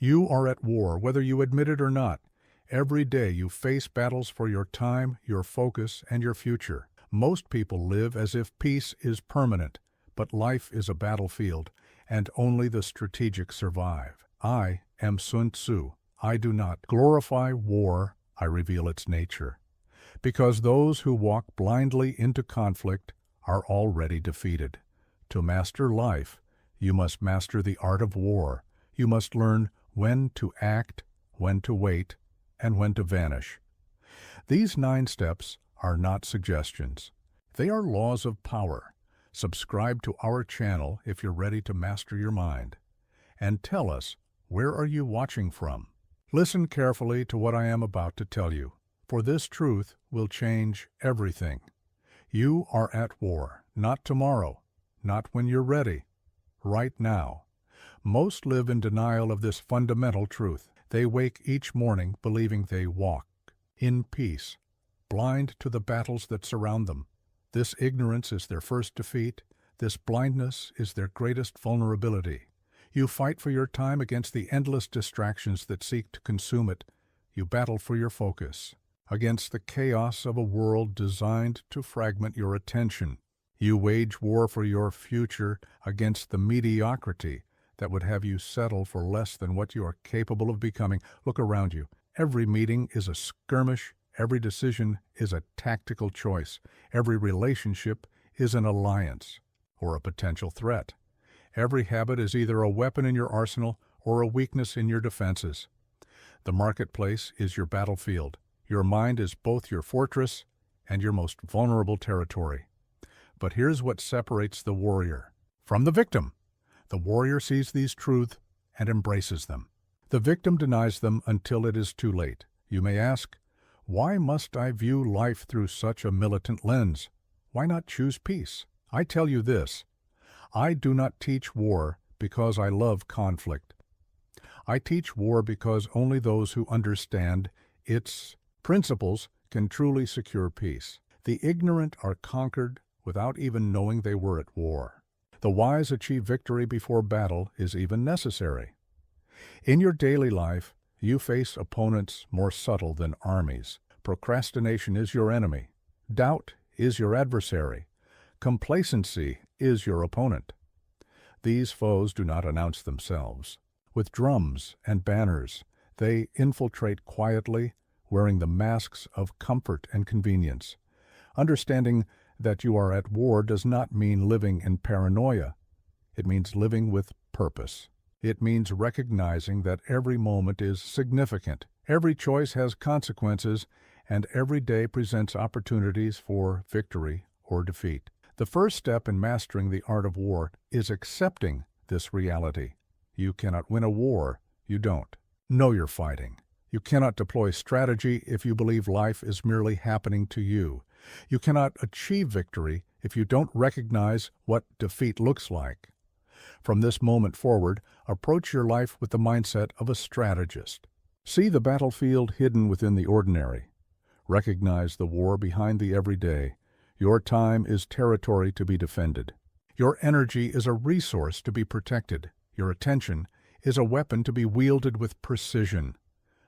You are at war, whether you admit it or not. Every day you face battles for your time, your focus, and your future. Most people live as if peace is permanent, but life is a battlefield, and only the strategic survive. I am Sun Tzu. I do not glorify war, I reveal its nature. Because those who walk blindly into conflict are already defeated. To master life, you must master the art of war. You must learn when to act, when to wait, and when to vanish. These 9 steps are not suggestions. They are laws of power. Subscribe to our channel if you're ready to master your mind. And tell us, where are you watching from? Listen carefully to what I am about to tell you, for this truth will change everything. You are at war, not tomorrow, not when you're ready, right now. Most live in denial of this fundamental truth. They wake each morning believing they walk in peace, blind to the battles that surround them. This ignorance is their first defeat. This blindness is their greatest vulnerability. You fight for your time against the endless distractions that seek to consume it. You battle for your focus against the chaos of a world designed to fragment your attention. You wage war for your future against the mediocrity that would have you settle for less than what you are capable of becoming. Look around you. Every meeting is a skirmish. Every decision is a tactical choice. Every relationship is an alliance or a potential threat. Every habit is either a weapon in your arsenal or a weakness in your defenses. The marketplace is your battlefield. Your mind is both your fortress and your most vulnerable territory. But here's what separates the warrior from the victim. The warrior sees these truths and embraces them. The victim denies them until it is too late. You may ask, why must I view life through such a militant lens? Why not choose peace? I tell you this, I do not teach war because I love conflict. I teach war because only those who understand its principles can truly secure peace. The ignorant are conquered without even knowing they were at war. The wise achieve victory before battle is even necessary. In your daily life, you face opponents more subtle than armies. Procrastination is your enemy. Doubt is your adversary. Complacency is your opponent. These foes do not announce themselves. With drums and banners, they infiltrate quietly, wearing the masks of comfort and convenience. Understanding that you are at war does not mean living in paranoia. It means living with purpose. It means recognizing that every moment is significant, every choice has consequences, and every day presents opportunities for victory or defeat. The first step in mastering the art of war is accepting this reality. You cannot win a war you don't know you're fighting. You cannot deploy strategy if you believe life is merely happening to you. You cannot achieve victory if you don't recognize what defeat looks like. From this moment forward, approach your life with the mindset of a strategist. See the battlefield hidden within the ordinary. Recognize the war behind the everyday. Your time is territory to be defended. Your energy is a resource to be protected. Your attention is a weapon to be wielded with precision.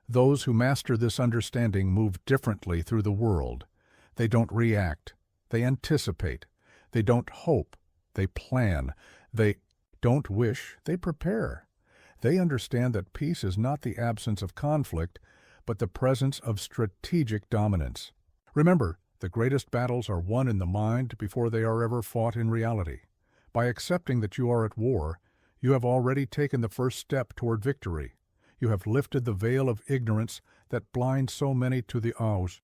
Those who master this understanding move differently through the world. They don't react. They anticipate. They don't hope. They plan. They don't wish. They prepare. They understand that peace is not the absence of conflict, but the presence of strategic dominance. Remember, the greatest battles are won in the mind before they are ever fought in reality. By accepting that you are at war, you have already taken the first step toward victory. You have lifted the veil of ignorance that blinds so many to the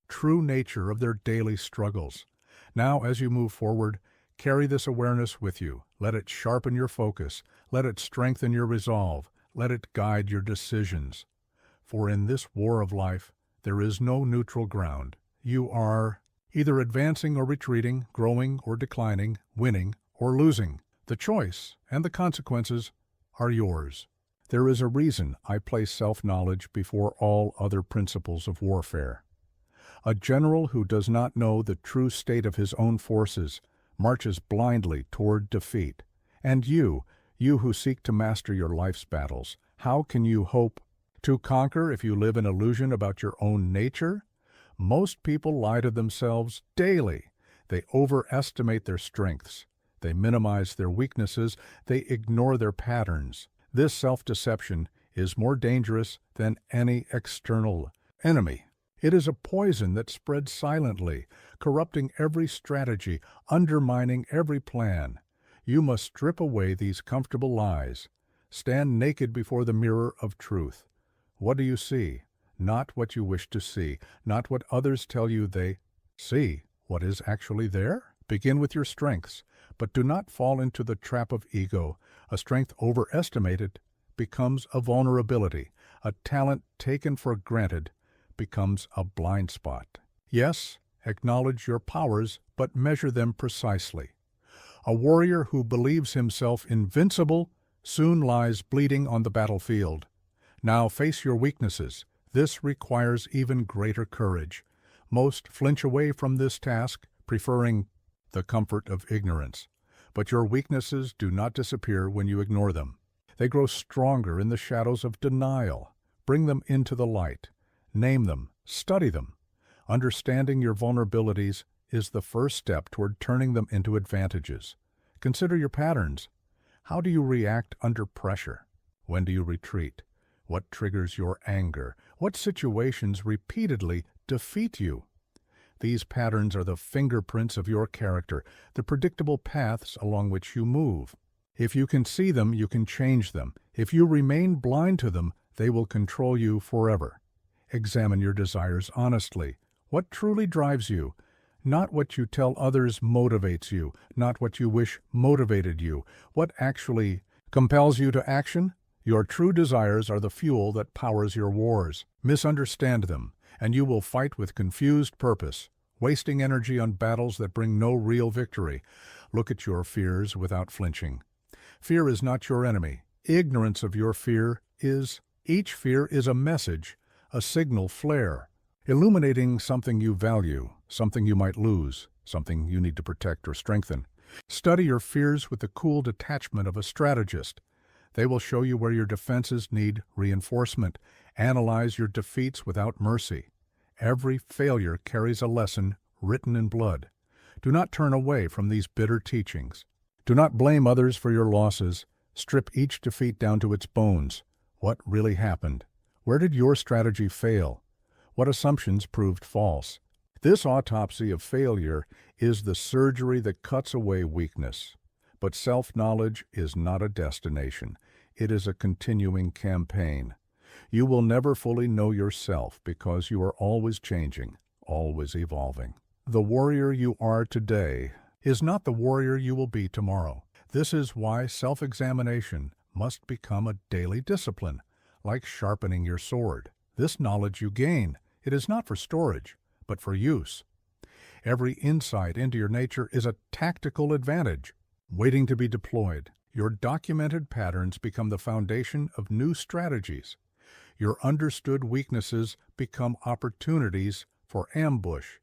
true nature of their daily struggles. Now, as you move forward, carry this awareness with you. Let it sharpen your focus. Let it strengthen your resolve. Let it guide your decisions. For in this war of life, there is no neutral ground. You are either advancing or retreating, growing or declining, winning or losing. The choice and the consequences are yours. There is a reason I place self-knowledge before all other principles of warfare. A general who does not know the true state of his own forces marches blindly toward defeat. And you who seek to master your life's battles, How can you hope to conquer if you live in illusion about your own nature? Most people lie to themselves daily. They overestimate their strengths. They minimize their weaknesses. They ignore their patterns. This self-deception is more dangerous than any external enemy. It is a poison that spreads silently, corrupting every strategy, undermining every plan. You must strip away these comfortable lies. Stand naked before the mirror of truth. What do you see? Not what you wish to see, not what others tell you they see. What is actually there? Begin with your strengths, but do not fall into the trap of ego. A strength overestimated becomes a vulnerability. A talent taken for granted becomes a blind spot. Yes, acknowledge your powers, but measure them precisely. A warrior who believes himself invincible soon lies bleeding on the battlefield. Now face your weaknesses. This requires even greater courage. Most flinch away from this task, preferring the comfort of ignorance. But your weaknesses do not disappear when you ignore them. They grow stronger in the shadows of denial. Bring them into the light. Name them. Study them. Understanding your vulnerabilities is the first step toward turning them into advantages. Consider your patterns. How do you react under pressure? When do you retreat? What triggers your anger? What situations repeatedly defeat you? These patterns are the fingerprints of your character, the predictable paths along which you move. If you can see them, you can change them. If you remain blind to them, they will control you forever. Examine your desires honestly. What truly drives you? Not what you tell others motivates you, not what you wish motivated you. What actually compels you to action? Your true desires are the fuel that powers your wars. Misunderstand them, and you will fight with confused purpose, wasting energy on battles that bring no real victory. Look at your fears without flinching. Fear is not your enemy. Ignorance of your fear is. Each fear is a message, a signal flare, illuminating something you value, something you might lose, something you need to protect or strengthen. Study your fears with the cool detachment of a strategist. They will show you where your defenses need reinforcement. Analyze your defeats without mercy. Every failure carries a lesson written in blood. Do not turn away from these bitter teachings. Do not blame others for your losses. Strip each defeat down to its bones. What really happened? Where did your strategy fail? What assumptions proved false? This autopsy of failure is the surgery that cuts away weakness. But self-knowledge is not a destination. It is a continuing campaign. You will never fully know yourself because you are always changing, always evolving. The warrior you are today is not the warrior you will be tomorrow. This is why self-examination must become a daily discipline, like sharpening your sword. This knowledge you gain, it is not for storage, but for use. Every insight into your nature is a tactical advantage, waiting to be deployed. Your documented patterns become the foundation of new strategies. Your understood weaknesses become opportunities for ambush.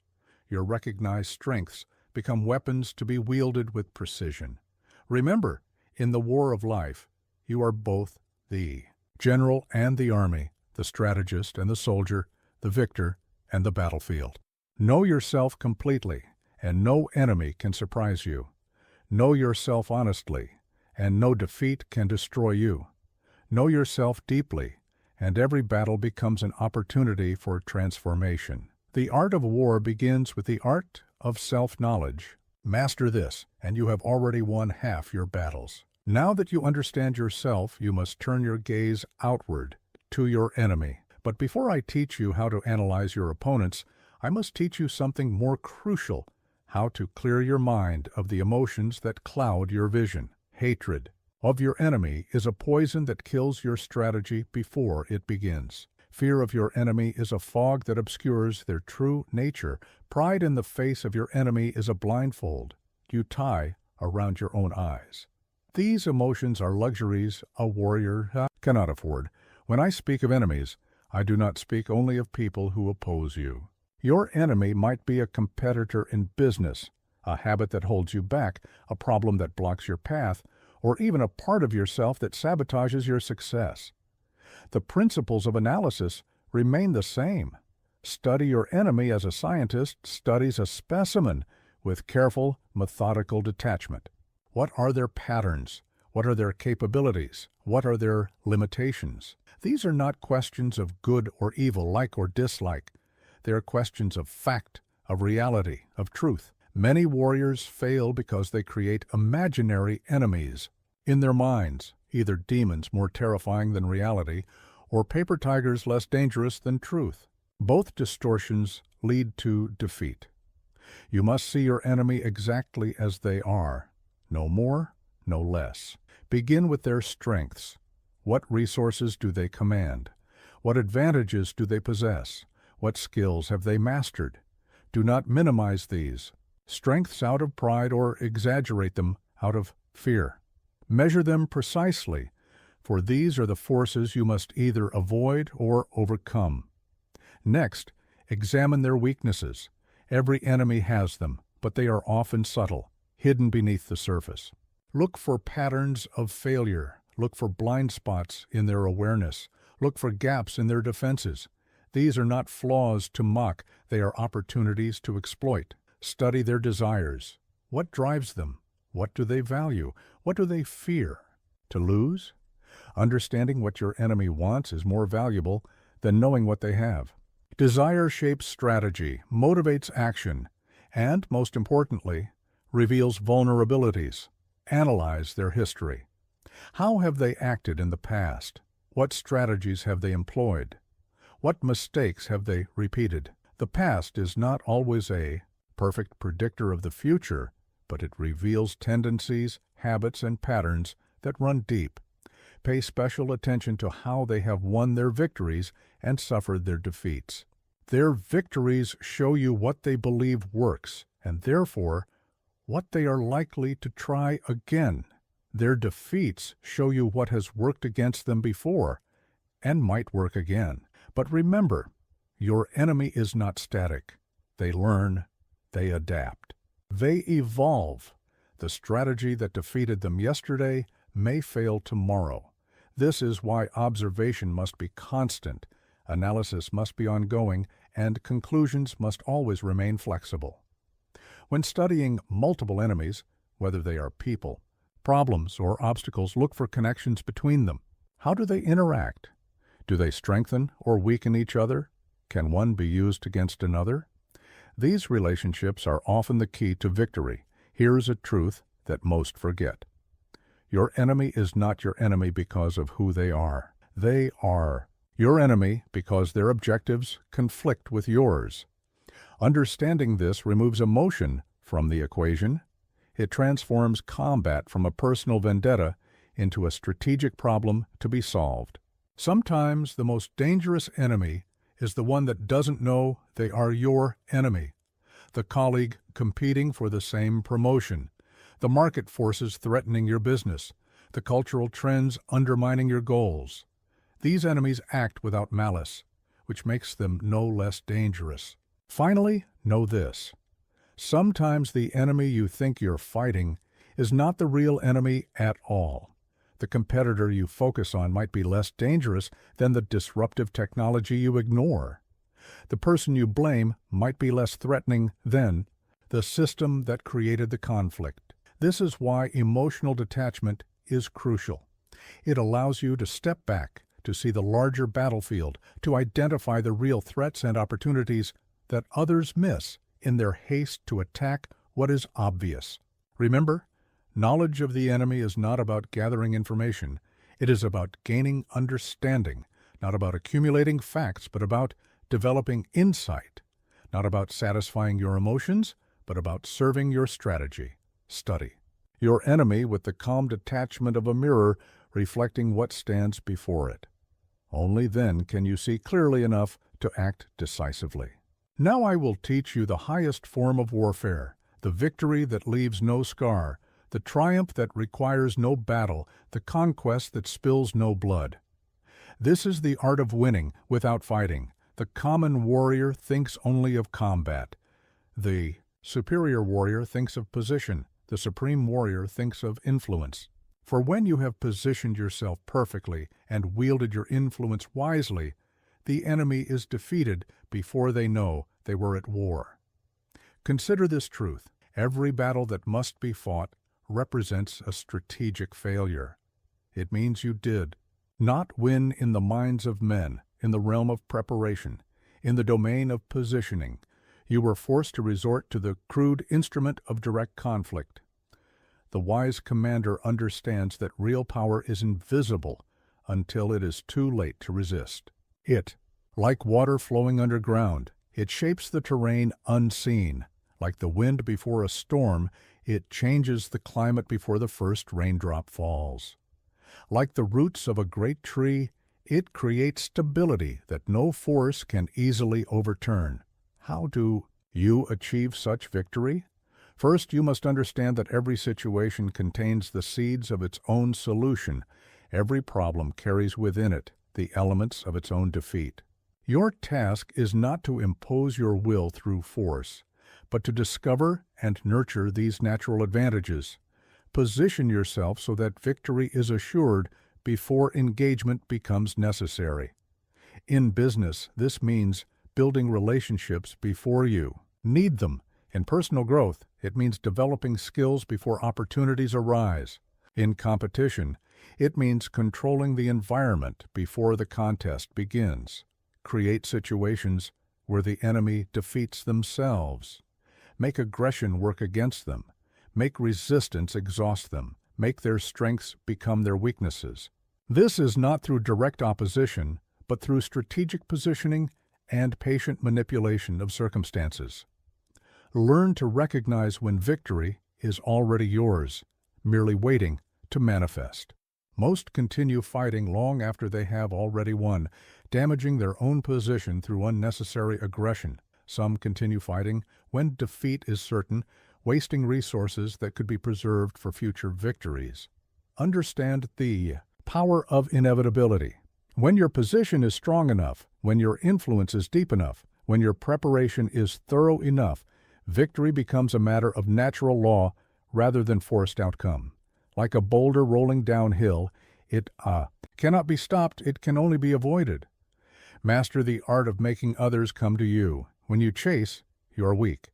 Your recognized strengths become weapons to be wielded with precision. Remember, in the war of life, you are both the general and the army, the strategist and the soldier, the victor and the battlefield. Know yourself completely, and no enemy can surprise you. Know yourself honestly, and no defeat can destroy you. Know yourself deeply, and every battle becomes an opportunity for transformation. The art of war begins with the art of self-knowledge. Master this, and you have already won half your battles. Now that you understand yourself, you must turn your gaze outward to your enemy. But before I teach you how to analyze your opponents, I must teach you something more crucial: how to clear your mind of the emotions that cloud your vision. Hatred of your enemy is a poison that kills your strategy before it begins. Fear of your enemy is a fog that obscures their true nature. Pride in the face of your enemy is a blindfold you tie around your own eyes. These emotions are luxuries a warrior cannot afford. When I speak of enemies, I do not speak only of people who oppose you. Your enemy might be a competitor in business, a habit that holds you back, a problem that blocks your path, or even a part of yourself that sabotages your success. The principles of analysis remain the same. Study your enemy as a scientist studies a specimen with careful, methodical detachment. What are their patterns? What are their capabilities? What are their limitations? These are not questions of good or evil, like or dislike. They are questions of fact, of reality, of truth. Many warriors fail because they create imaginary enemies in their minds, either demons more terrifying than reality, or paper tigers less dangerous than truth. Both distortions lead to defeat. You must see your enemy exactly as they are, no more, no less. Begin with their strengths. What resources do they command? What advantages do they possess? What skills have they mastered? Do not minimize these strengths out of pride or exaggerate them out of fear. Measure them precisely, for these are the forces you must either avoid or overcome. Next, examine their weaknesses. Every enemy has them, but they are often subtle, hidden beneath the surface. Look for patterns of failure. Look for blind spots in their awareness. Look for gaps in their defenses. These are not flaws to mock, they are opportunities to exploit. Study their desires. What drives them? What do they value? What do they fear? To lose? Understanding what your enemy wants is more valuable than knowing what they have. Desire shapes strategy, motivates action, and, most importantly, reveals vulnerabilities. Analyze their history. How have they acted in the past? What strategies have they employed? What mistakes have they repeated? The past is not always a perfect predictor of the future, but it reveals tendencies, habits, and patterns that run deep. Pay special attention to how they have won their victories and suffered their defeats. Their victories show you what they believe works, and therefore, what they are likely to try again. Their defeats show you what has worked against them before, and might work again. But remember, your enemy is not static. They learn, they adapt. They evolve. The strategy that defeated them yesterday may fail tomorrow. This is why observation must be constant, analysis must be ongoing, and conclusions must always remain flexible. When studying multiple enemies, whether they are people, problems, or obstacles, look for connections between them. How do they interact? Do they strengthen or weaken each other? Can one be used against another? These relationships are often the key to victory. Here's a truth that most forget. Your enemy is not your enemy because of who they are. They are your enemy because their objectives conflict with yours. Understanding this removes emotion from the equation. It transforms combat from a personal vendetta into a strategic problem to be solved. Sometimes the most dangerous enemy is the one that doesn't know they are your enemy. The colleague competing for the same promotion, the market forces threatening your business, the cultural trends undermining your goals. These enemies act without malice, which makes them no less dangerous. Finally, know this. Sometimes the enemy you think you're fighting is not the real enemy at all. The competitor you focus on might be less dangerous than the disruptive technology you ignore. The person you blame might be less threatening than the system that created the conflict. This is why emotional detachment is crucial. It allows you to step back, to see the larger battlefield, to identify the real threats and opportunities that others miss in their haste to attack what is obvious. Remember, knowledge of the enemy is not about gathering information. It is about gaining understanding, not about accumulating facts, but about developing insight, not about satisfying your emotions, but about serving your strategy. Study your enemy with the calm detachment of a mirror reflecting what stands before it. Only then can you see clearly enough to act decisively. Now I will teach you the highest form of warfare, the victory that leaves no scar, the triumph that requires no battle, the conquest that spills no blood. This is the art of winning without fighting. The common warrior thinks only of combat. The superior warrior thinks of position. The supreme warrior thinks of influence. For when you have positioned yourself perfectly and wielded your influence wisely, the enemy is defeated before they know they were at war. Consider this truth. Every battle that must be fought represents a strategic failure. It means you did not win in the minds of men, in the realm of preparation, in the domain of positioning. You were forced to resort to the crude instrument of direct conflict. The wise commander understands that real power is invisible until it is too late to resist. It, like water flowing underground, it shapes the terrain unseen. Like the wind before a storm, it changes the climate before the first raindrop falls. Like the roots of a great tree, it creates stability that no force can easily overturn. How do you achieve such victory? First, you must understand that every situation contains the seeds of its own solution. Every problem carries within it the elements of its own defeat. Your task is not to impose your will through force, but to discover and nurture these natural advantages. Position yourself so that victory is assured before engagement becomes necessary. In business, this means building relationships before you need them. In personal growth, it means developing skills before opportunities arise. In competition, it means controlling the environment before the contest begins. Create situations where the enemy defeats themselves. Make aggression work against them. Make resistance exhaust them. Make their strengths become their weaknesses. This is not through direct opposition, but through strategic positioning and patient manipulation of circumstances. Learn to recognize when victory is already yours, merely waiting to manifest. Most continue fighting long after they have already won, damaging their own position through unnecessary aggression. Some continue fighting when defeat is certain, wasting resources that could be preserved for future victories. Understand the power of inevitability. When your position is strong enough, when your influence is deep enough, when your preparation is thorough enough, victory becomes a matter of natural law rather than forced outcome. Like a boulder rolling downhill, it cannot be stopped, it can only be avoided. Master the art of making others come to you. When you chase, you are weak.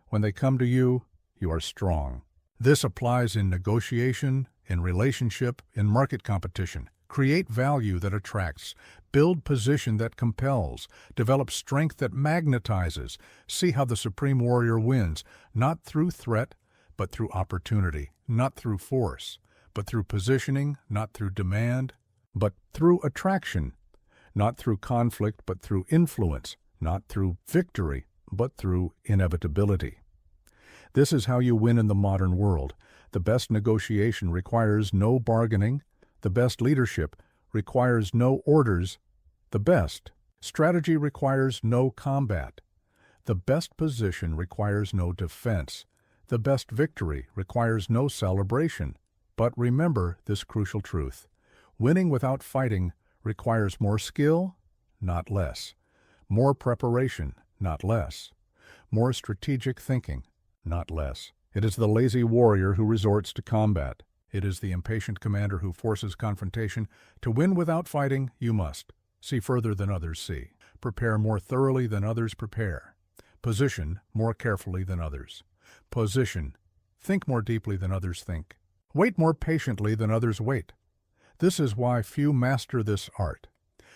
When they come to you, you are strong. This applies in negotiation, in relationship, in market competition. Create value that attracts. Build position that compels. Develop strength that magnetizes. See how the supreme warrior wins, not through threat, but through opportunity. Not through force, but through positioning. Not through demand, but through attraction. Not through conflict, but through influence. Not through victory, but through inevitability. This is how you win in the modern world. The best negotiation requires no bargaining. The best leadership requires no orders. The best strategy requires no combat. The best position requires no defense. The best victory requires no celebration. But remember this crucial truth. Winning without fighting requires more skill, not less. More preparation, not less. More strategic thinking, not less. It is the lazy warrior who resorts to combat. It is the impatient commander who forces confrontation. To win without fighting, you must see further than others see. Prepare more thoroughly than others prepare. Position more carefully than others. Position. Think more deeply than others think. Wait more patiently than others wait. This is why few master this art.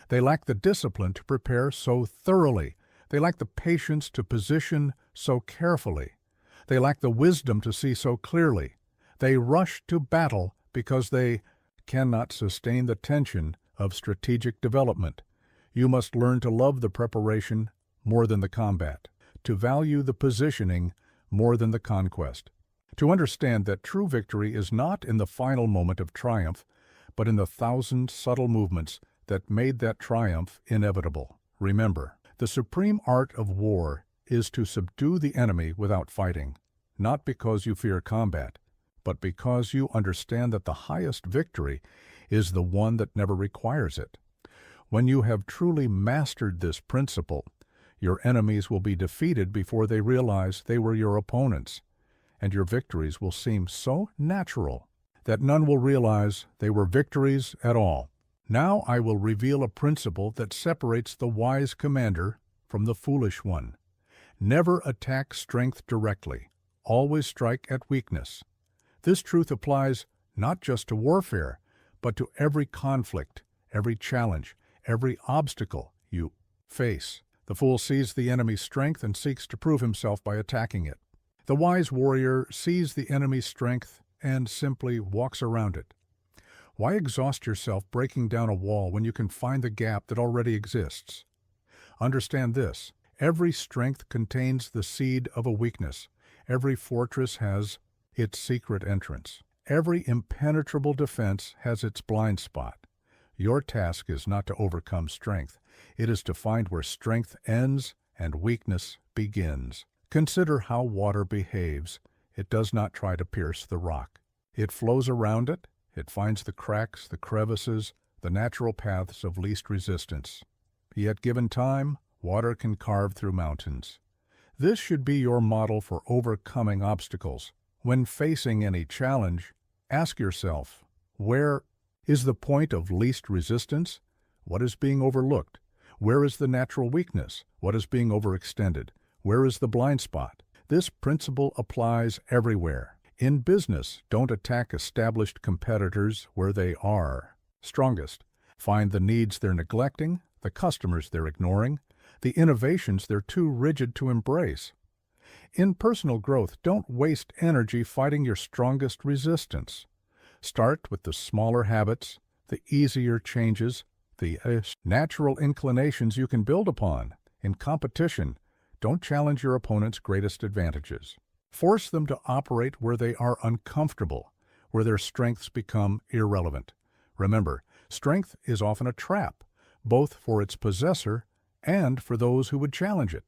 They lack the discipline to prepare so thoroughly. They lack the patience to position so carefully. They lack the wisdom to see so clearly. They rush to battle because they cannot sustain the tension of strategic development. You must learn to love the preparation more than the combat, to value the positioning more than the conquest, to understand that true victory is not in the final moment of triumph, but in the thousand subtle movements that made that triumph inevitable. Remember, the supreme art of war is to subdue the enemy without fighting, not because you fear combat, but because you understand that the highest victory is the one that never requires it. When you have truly mastered this principle, your enemies will be defeated before they realize they were your opponents, and your victories will seem so natural that none will realize they were victories at all. Now I will reveal a principle that separates the wise commander from the foolish one. Never attack strength directly. Always strike at weakness. This truth applies not just to warfare, but to every conflict, every challenge, every obstacle you face. The fool sees the enemy's strength and seeks to prove himself by attacking it. The wise warrior sees the enemy's strength and simply walks around it. Why exhaust yourself breaking down a wall when you can find the gap that already exists? Understand this: every strength contains the seed of a weakness. Every fortress has its secret entrance. Every impenetrable defense has its blind spot. Your task is not to overcome strength. It is to find where strength ends and weakness begins. Consider how water behaves. It does not try to pierce the rock. It flows around it. It finds the cracks, the crevices, the natural paths of least resistance. Yet given time, water can carve through mountains. This should be your model for overcoming obstacles. When facing any challenge, ask yourself, where is the point of least resistance? What is being overlooked? Where is the natural weakness? What is being overextended? Where is the blind spot? This principle applies everywhere. In business, don't attack established competitors where they are strongest. Find the needs they're neglecting, the customers they're ignoring, the innovations they're too rigid to embrace. In personal growth, don't waste energy fighting your strongest resistance. Start with the smaller habits, the easier changes, the natural inclinations you can build upon. In competition, don't challenge your opponent's greatest advantages. Force them to operate where they are uncomfortable, where their strengths become irrelevant. Remember, strength is often a trap, both for its possessor and for those who would challenge it.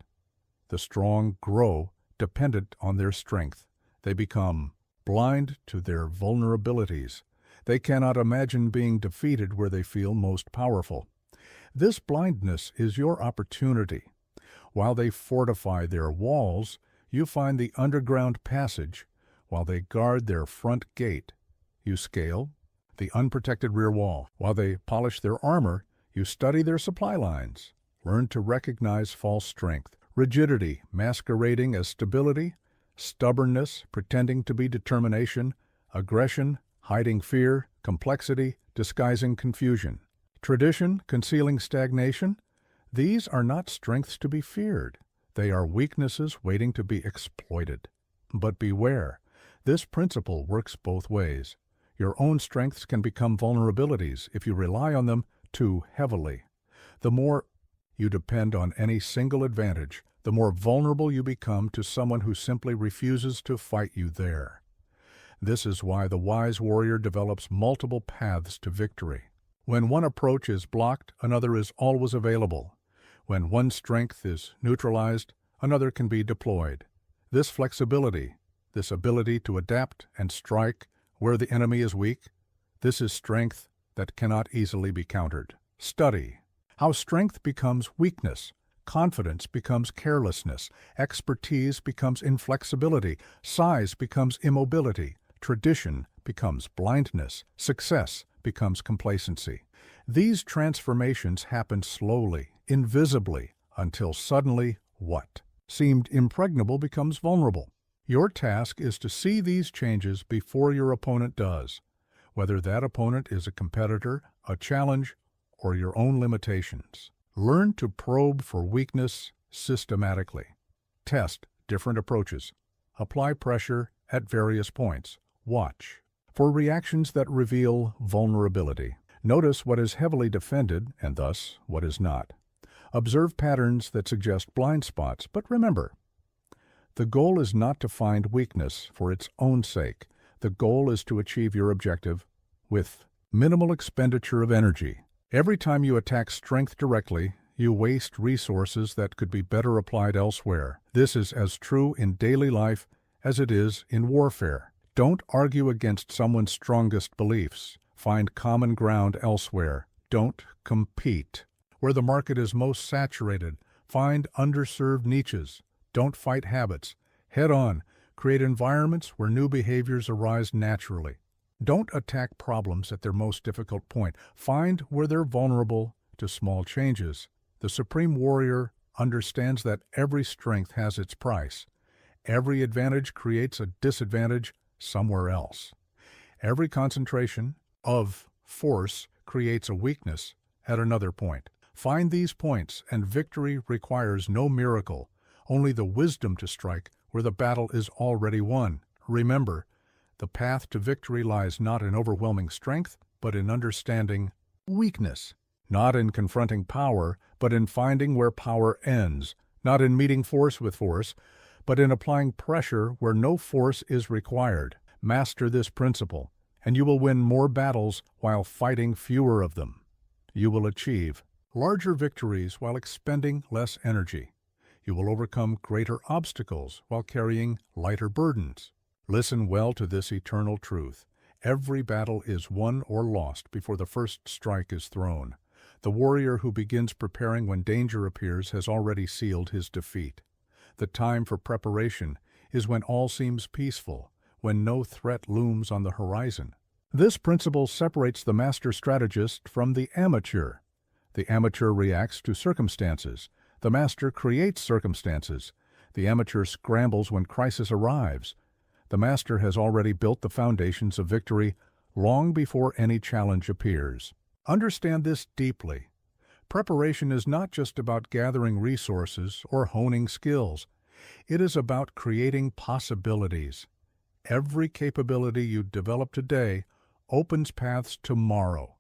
The strong grow dependent on their strength. They become blind to their vulnerabilities. They cannot imagine being defeated where they feel most powerful. This blindness is your opportunity. While they fortify their walls, you find the underground passage. While they guard their front gate, you scale the unprotected rear wall. While they polish their armor, you study their supply lines. Learn to recognize false strength, rigidity masquerading as stability, stubbornness pretending to be determination, aggression hiding fear, complexity disguising confusion, tradition concealing stagnation. These are not strengths to be feared. They are weaknesses waiting to be exploited. But beware, this principle works both ways. Your own strengths can become vulnerabilities if you rely on them too heavily. The more you depend on any single advantage, the more vulnerable you become to someone who simply refuses to fight you there. This is why the wise warrior develops multiple paths to victory. When one approach is blocked, another is always available. When one strength is neutralized, another can be deployed. This flexibility, this ability to adapt and strike where the enemy is weak, this is strength that cannot easily be countered. Study how strength becomes weakness, confidence becomes carelessness, expertise becomes inflexibility, size becomes immobility, tradition becomes blindness, success becomes complacency. These transformations happen slowly, invisibly, until suddenly what seemed impregnable becomes vulnerable. Your task is to see these changes before your opponent does, whether that opponent is a competitor, a challenge, or your own limitations. Learn to probe for weakness systematically. Test different approaches. Apply pressure at various points. Watch for reactions that reveal vulnerability. Notice what is heavily defended and thus what is not. Observe patterns that suggest blind spots, but remember, the goal is not to find weakness for its own sake. The goal is to achieve your objective with minimal expenditure of energy. Every time you attack strength directly, you waste resources that could be better applied elsewhere. This is as true in daily life as it is in warfare. Don't argue against someone's strongest beliefs. Find common ground elsewhere. Don't compete. Where the market is most saturated, find underserved niches. Don't fight habits. Head on. Create environments where new behaviors arise naturally. Don't attack problems at their most difficult point. Find where they're vulnerable to small changes. The supreme warrior understands that every strength has its price. Every advantage creates a disadvantage somewhere else. Every concentration of force creates a weakness at another point. Find these points, and victory requires no miracle, only the wisdom to strike where the battle is already won. Remember, the path to victory lies not in overwhelming strength, but in understanding weakness. Not in confronting power, but in finding where power ends. Not in meeting force with force, but in applying pressure where no force is required. Master this principle, and you will win more battles while fighting fewer of them. You will achieve larger victories while expending less energy. You will overcome greater obstacles while carrying lighter burdens. Listen well to this eternal truth. Every battle is won or lost before the first strike is thrown. The warrior who begins preparing when danger appears has already sealed his defeat. The time for preparation is when all seems peaceful, when no threat looms on the horizon. This principle separates the master strategist from the amateur. The amateur reacts to circumstances. The master creates circumstances. The amateur scrambles when crisis arrives. The master has already built the foundations of victory long before any challenge appears. Understand this deeply. Preparation is not just about gathering resources or honing skills. It is about creating possibilities. Every capability you develop today opens paths tomorrow.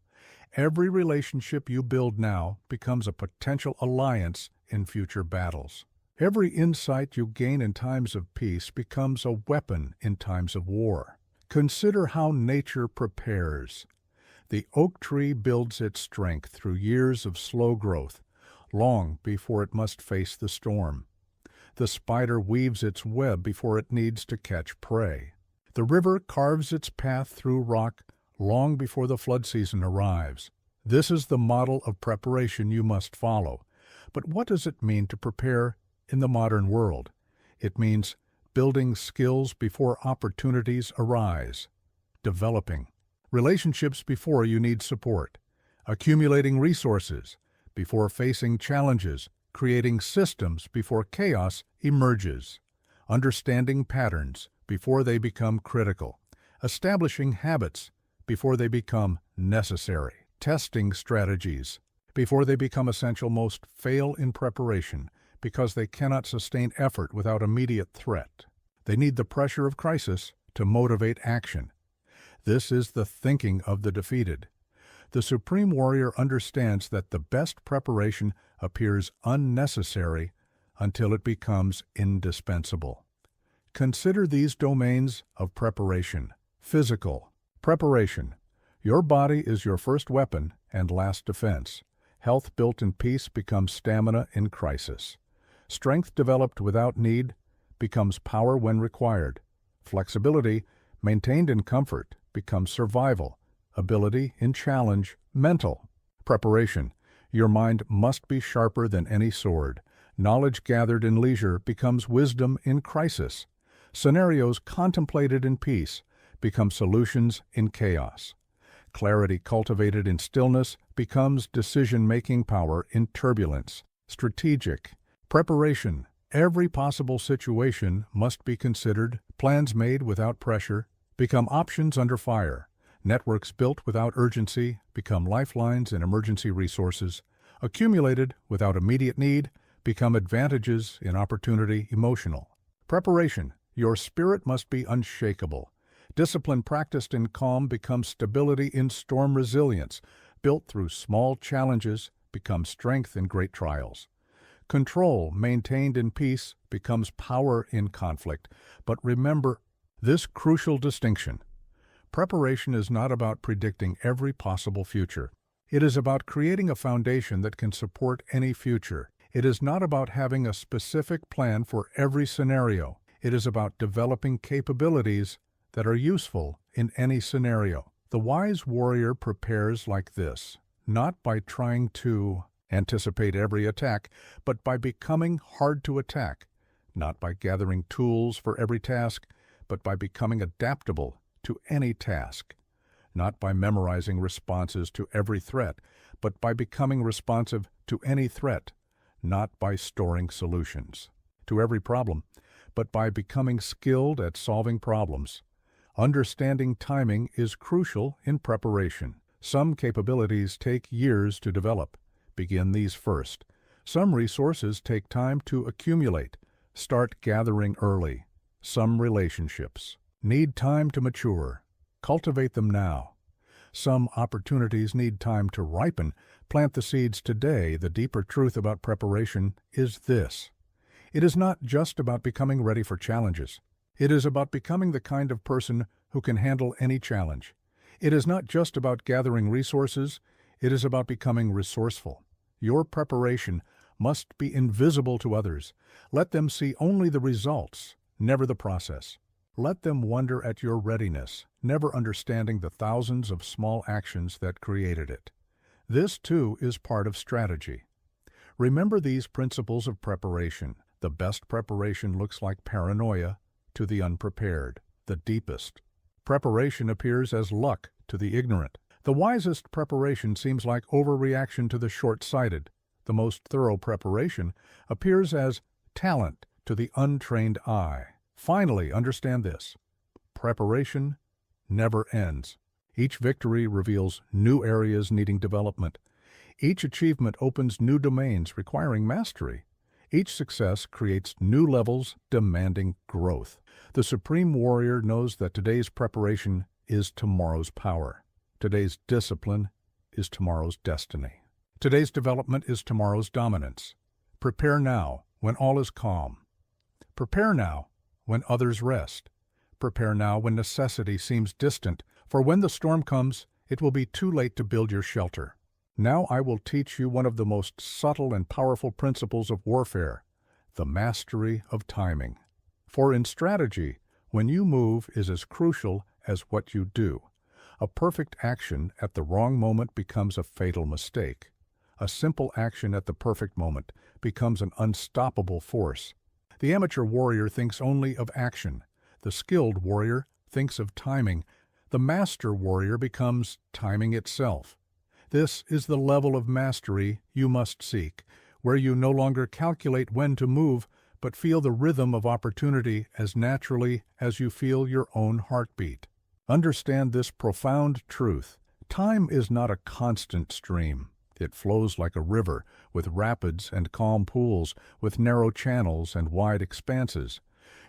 Every relationship you build now becomes a potential alliance in future battles. Every insight you gain in times of peace becomes a weapon in times of war. Consider how nature prepares. The oak tree builds its strength through years of slow growth, long before it must face the storm. The spider weaves its web before it needs to catch prey. The river carves its path through rock long before the flood season arrives. This is the model of preparation you must follow. But what does it mean to prepare in the modern world? It means building skills before opportunities arise, developing relationships before you need support, accumulating resources before facing challenges, creating systems before chaos emerges, understanding patterns before they become critical, establishing habits before they become necessary, testing strategies before they become essential. Most fail in preparation because they cannot sustain effort without immediate threat. They need the pressure of crisis to motivate action. This is the thinking of the defeated. The supreme warrior understands that the best preparation appears unnecessary until it becomes indispensable. Consider these domains of preparation. Physical preparation. Your body is your first weapon and last defense. Health built in peace becomes stamina in crisis. Strength developed without need becomes power when required. Flexibility maintained in comfort becomes survival. Ability in challenge, mental. Preparation. Your mind must be sharper than any sword. Knowledge gathered in leisure becomes wisdom in crisis. Scenarios contemplated in peace become solutions in chaos. Clarity cultivated in stillness becomes decision-making power in turbulence. Strategic preparation. Every possible situation must be considered. Plans made without pressure become options under fire. Networks built without urgency become lifelines in emergency resources. Accumulated without immediate need become advantages in opportunity. Emotional preparation. Your spirit must be unshakable. Discipline practiced in calm becomes stability in storm. Resilience built through small challenges becomes strength in great trials. Control maintained in peace becomes power in conflict. But remember this crucial distinction. Preparation is not about predicting every possible future. It is about creating a foundation that can support any future. It is not about having a specific plan for every scenario. It is about developing capabilities that are useful in any scenario. The wise warrior prepares like this, not by trying to anticipate every attack, but by becoming hard to attack, not by gathering tools for every task, but by becoming adaptable to any task. not by memorizing responses to every threat, but by becoming responsive to any threat, not by storing solutions to every problem, but by becoming skilled at solving problems. Understanding timing is crucial in preparation. Some capabilities take years to develop. Begin these first. Some resources take time to accumulate. Start gathering early. Some relationships need time to mature. Cultivate them now. Some opportunities need time to ripen. Plant the seeds today. The deeper truth about preparation is this: it is not just about becoming ready for challenges. It is about becoming the kind of person who can handle any challenge. It is not just about gathering resources. It is about becoming resourceful. Your preparation must be invisible to others. Let them see only the results, never the process. Let them wonder at your readiness, never understanding the thousands of small actions that created it. This, too, is part of strategy. Remember these principles of preparation. The best preparation looks like paranoia to the unprepared, the deepest. Preparation appears as luck to the ignorant. The wisest preparation seems like overreaction to the short-sighted. The most thorough preparation appears as talent to the untrained eye. Finally, understand this: preparation never ends. Each victory reveals new areas needing development. Each achievement opens new domains requiring mastery. Each success creates new levels demanding growth. The supreme warrior knows that today's preparation is tomorrow's power. Today's discipline is tomorrow's destiny. Today's development is tomorrow's dominance. Prepare now when all is calm. Prepare now when others rest. Prepare now when necessity seems distant, for when the storm comes, it will be too late to build your shelter. Now I will teach you one of the most subtle and powerful principles of warfare, the mastery of timing. For in strategy, when you move is as crucial as what you do. A perfect action at the wrong moment becomes a fatal mistake. A simple action at the perfect moment becomes an unstoppable force. The amateur warrior thinks only of action. The skilled warrior thinks of timing. The master warrior becomes timing itself. This is the level of mastery you must seek, where you no longer calculate when to move, but feel the rhythm of opportunity as naturally as you feel your own heartbeat. Understand this profound truth: time is not a constant stream. It flows like a river, with rapids and calm pools, with narrow channels and wide expanses.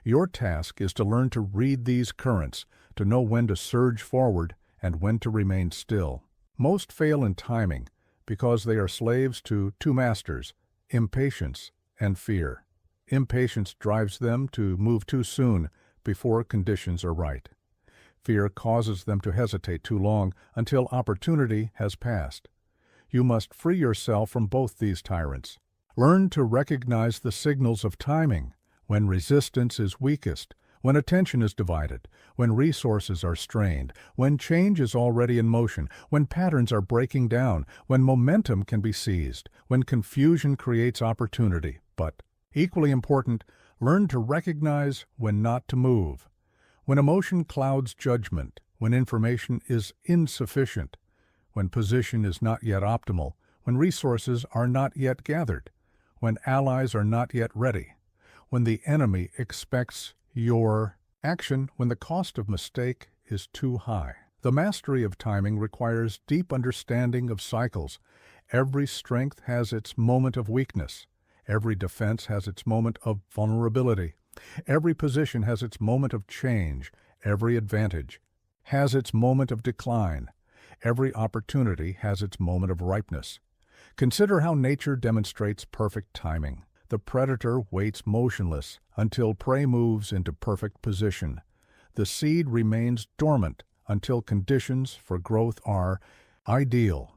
Your task is to learn to read these currents, to know when to surge forward and when to remain still. Most fail in timing because they are slaves to two masters, impatience and fear. Impatience drives them to move too soon before conditions are right. Fear causes them to hesitate too long until opportunity has passed. You must free yourself from both these tyrants. Learn to recognize the signals of timing, when resistance is weakest, when attention is divided, when resources are strained, when change is already in motion, when patterns are breaking down, when momentum can be seized, when confusion creates opportunity. But, equally important, learn to recognize when not to move. When emotion clouds judgment, when information is insufficient, when position is not yet optimal, when resources are not yet gathered, when allies are not yet ready, when the enemy expects your action, when the cost of mistake is too high. The mastery of timing requires deep understanding of cycles. Every strength has its moment of weakness. Every defense has its moment of vulnerability. Every position has its moment of change. Every advantage has its moment of decline. Every opportunity has its moment of ripeness. Consider how nature demonstrates perfect timing. The predator waits motionless until prey moves into perfect position. The seed remains dormant until conditions for growth are ideal.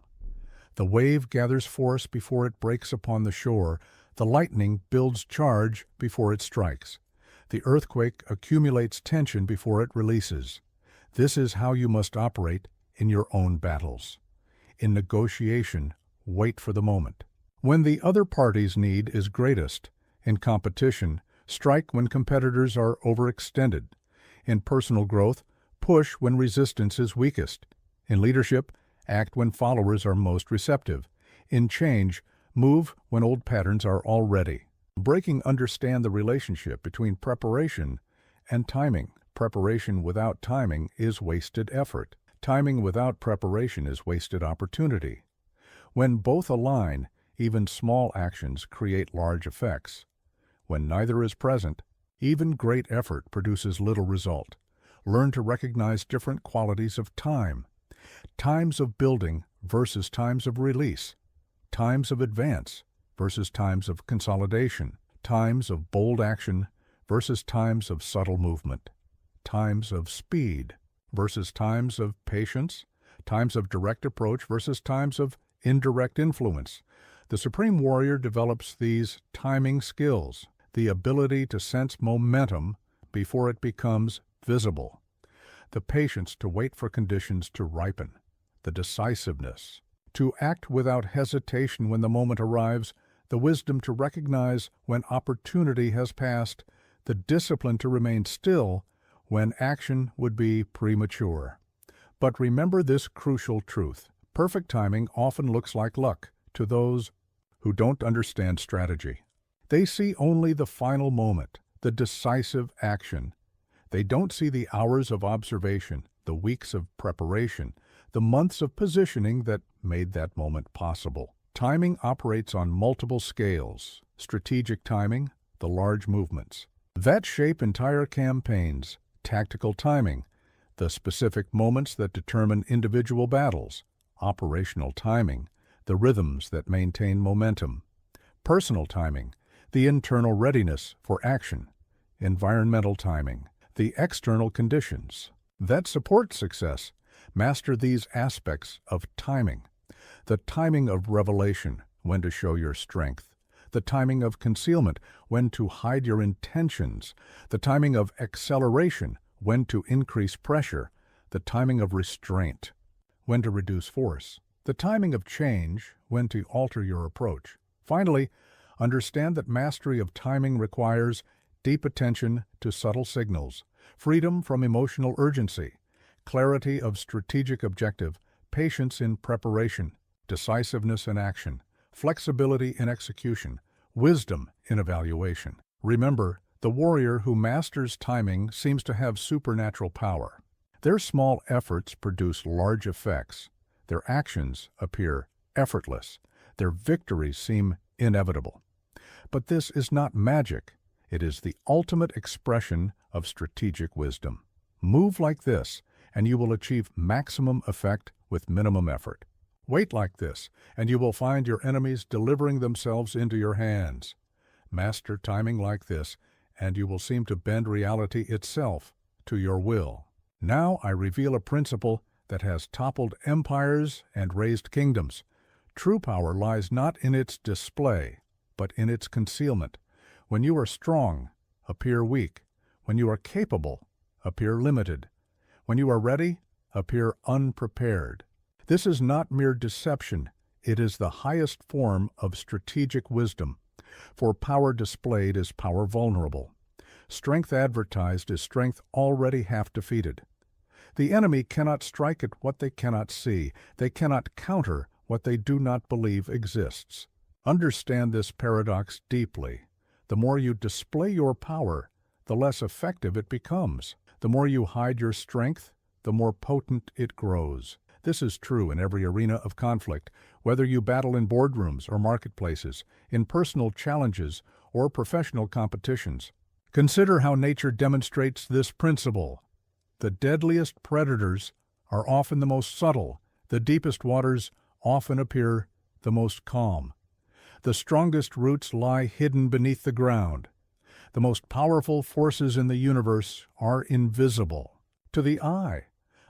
The wave gathers force before it breaks upon the shore. The lightning builds charge before it strikes. The earthquake accumulates tension before it releases. This is how you must operate in your own battles. In negotiation, wait for the moment. When the other party's need is greatest. In competition, strike when competitors are overextended. In personal growth, push when resistance is weakest. In leadership, act when followers are most receptive. In change, move when old patterns are already. Breaking understand the relationship between preparation and timing. Preparation without timing is wasted effort. Timing without preparation is wasted opportunity. When both align, even small actions create large effects. When neither is present, even great effort produces little result. Learn to recognize different qualities of time. Times of building versus times of release. Times of advance versus times of consolidation. Times of bold action versus times of subtle movement. Times of speed versus times of patience. Times of direct approach versus times of indirect influence. The Supreme Warrior develops these timing skills, the ability to sense momentum before it becomes visible, the patience to wait for conditions to ripen, the decisiveness to act without hesitation when the moment arrives, the wisdom to recognize when opportunity has passed, the discipline to remain still when action would be premature. But remember this crucial truth: perfect timing often looks like luck to those who don't understand strategy. They see only the final moment, the decisive action. They don't see the hours of observation, the weeks of preparation, the months of positioning that made that moment possible. Timing operates on multiple scales: strategic timing, the large movements that shape entire campaigns; tactical timing, the specific moments that determine individual battles; operational timing, the rhythms that maintain momentum; personal timing, the internal readiness for action; environmental timing, the external conditions that support success. Master these aspects of timing. The timing of revelation, when to show your strength; the timing of concealment, when to hide your intentions; the timing of acceleration, when to increase pressure; the timing of restraint, when to reduce force; the timing of change, when to alter your approach. Finally, understand that mastery of timing requires deep attention to subtle signals, freedom from emotional urgency, clarity of strategic objective, patience in preparation, decisiveness in action, flexibility in execution, wisdom in evaluation. Remember, the warrior who masters timing seems to have supernatural power. Their small efforts produce large effects. Their actions appear effortless. Their victories seem inevitable. But this is not magic. It is the ultimate expression of strategic wisdom. Move like this, and you will achieve maximum effect with minimum effort. Wait like this, and you will find your enemies delivering themselves into your hands. Master timing like this, and you will seem to bend reality itself to your will. Now I reveal a principle that has toppled empires and raised kingdoms. True power lies not in its display, but in its concealment. When you are strong, appear weak. When you are capable, appear limited. When you are ready, appear unprepared. This is not mere deception. It is the highest form of strategic wisdom. For power displayed is power vulnerable. Strength advertised is strength already half defeated. The enemy cannot strike at what they cannot see. They cannot counter what they do not believe exists. Understand this paradox deeply. The more you display your power, the less effective it becomes. The more you hide your strength, the more potent it grows. This is true in every arena of conflict, whether you battle in boardrooms or marketplaces, in personal challenges or professional competitions. Consider how nature demonstrates this principle. The deadliest predators are often the most subtle. The deepest waters often appear the most calm. The strongest roots lie hidden beneath the ground. The most powerful forces in the universe are invisible to the eye.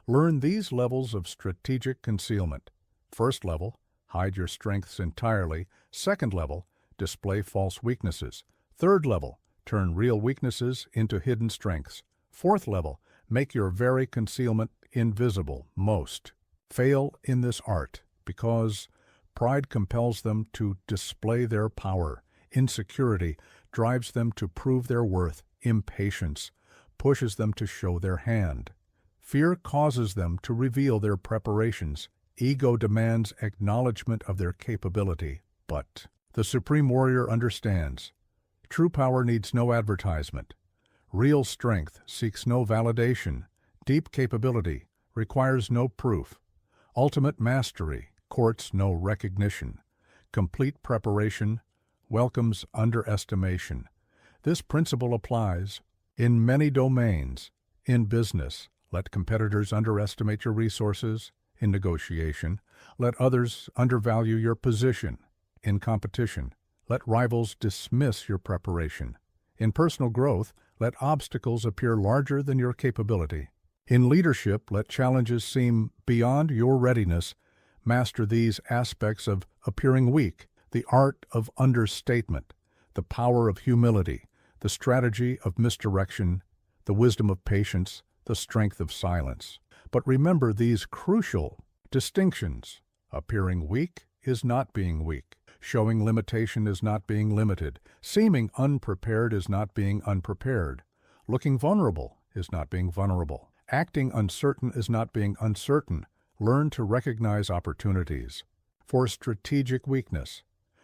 Learn these levels of strategic concealment. First level, hide your strengths entirely. Second level, display false weaknesses. Third level, turn real weaknesses into hidden strengths. Fourth level, make your very concealment invisible. Most fail in this art because pride compels them to display their power. Insecurity drives them to prove their worth. Impatience pushes them to show their hand. Fear causes them to reveal their preparations. Ego demands acknowledgement of their capability. But the Supreme Warrior understands. True power needs no advertisement. Real strength seeks no validation. Deep capability requires no proof. Ultimate mastery courts no recognition. Complete preparation welcomes underestimation. This principle applies in many domains. In business, let competitors underestimate your resources. In negotiation, let others undervalue your position. In competition, let rivals dismiss your preparation. In personal growth, let obstacles appear larger than your capability. In leadership, let challenges seem beyond your readiness. Master these aspects of appearing weak, the art of understatement, the power of humility, the strategy of misdirection, the wisdom of patience, the strength of silence. But remember these crucial distinctions. Appearing weak is not being weak. Showing limitation is not being limited. Seeming unprepared is not being unprepared. Looking vulnerable is not being vulnerable. Acting uncertain is not being uncertain. Learn to recognize opportunities for strategic weakness.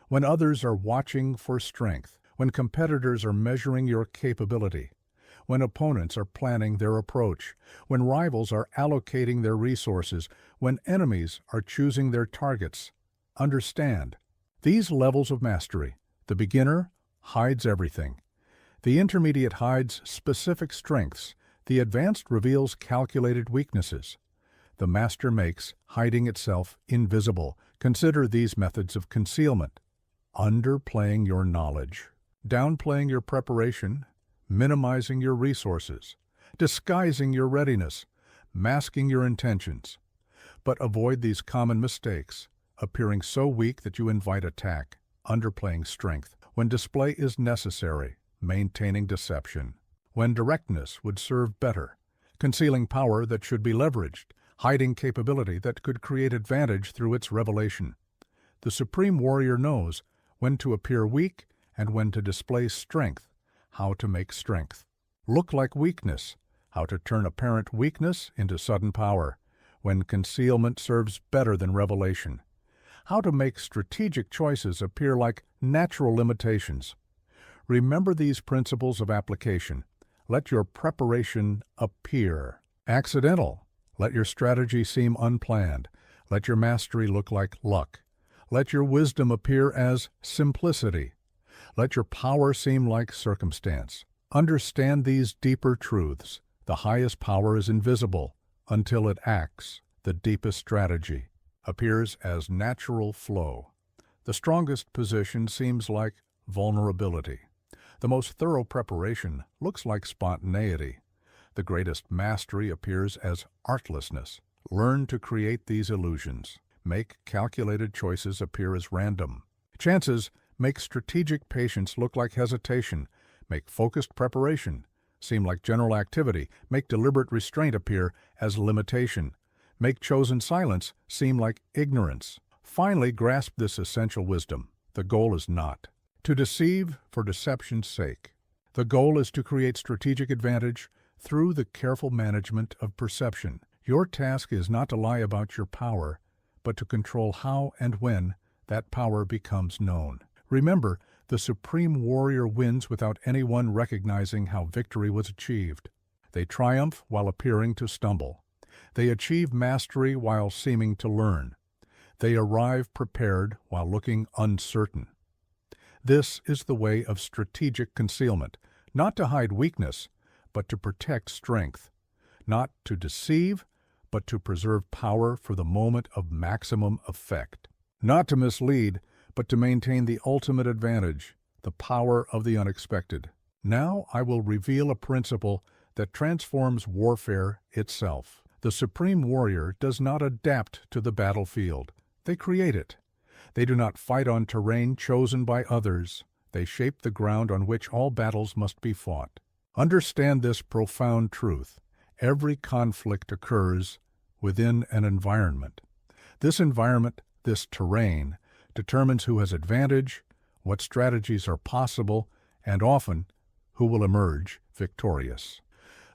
When others are watching for strength, when competitors are measuring your capability, when opponents are planning their approach, when rivals are allocating their resources, when enemies are choosing their targets, understand. These levels of mastery, the beginner hides everything. The intermediate hides specific strengths. The advanced reveals calculated weaknesses. The master makes hiding itself invisible. Consider these methods of concealment. Underplaying your knowledge, downplaying your preparation, minimizing your resources, disguising your readiness, masking your intentions. But avoid these common mistakes, appearing so weak that you invite attack, underplaying strength, when display is necessary, maintaining deception, when directness would serve better, concealing power that should be leveraged, hiding capability that could create advantage through its revelation. The Supreme Warrior knows when to appear weak and when to display strength, how to make strength look like weakness, how to turn apparent weakness into sudden power, when concealment serves better than revelation, how to make strategic choices appear like natural limitations. Remember these principles of application. Let your preparation appear accidental. Let your strategy seem unplanned. Let your mastery look like luck. Let your wisdom appear as simplicity. Let your power seem like circumstance. Understand these deeper truths. The highest power is invisible until it acts. The deepest strategy appears as natural flow. The strongest position seems like vulnerability. The most thorough preparation looks like spontaneity. The greatest mastery appears as artlessness. Learn to create these illusions. Make calculated choices appear as random. Chances make strategic patience look like hesitation. Make focused preparation seem like general activity. Make deliberate restraint appear as limitation. Make chosen silence seem like ignorance. Finally, grasp this essential wisdom. The goal is not to deceive for deception's sake. The goal is to create strategic advantage through the careful management of perception. Your task is not to lie about your power, but to control how and when that power becomes known. Remember, the Supreme Warrior wins without anyone recognizing how victory was achieved. They triumph while appearing to stumble. They achieve mastery while seeming to learn. They arrive prepared while looking uncertain. This is the way of strategic concealment, not to hide weakness, but to protect strength, not to deceive, but to preserve power for the moment of maximum effect, not to mislead, but to maintain the ultimate advantage, the power of the unexpected. Now I will reveal a principle that transforms warfare itself. The Supreme Warrior does not adapt to the battlefield. They create it. They do not fight on terrain chosen by others. They shape the ground on which all battles must be fought. Understand this profound truth. Every conflict occurs within an environment. This environment, this terrain, determines who has advantage, what strategies are possible, and often who will emerge victorious.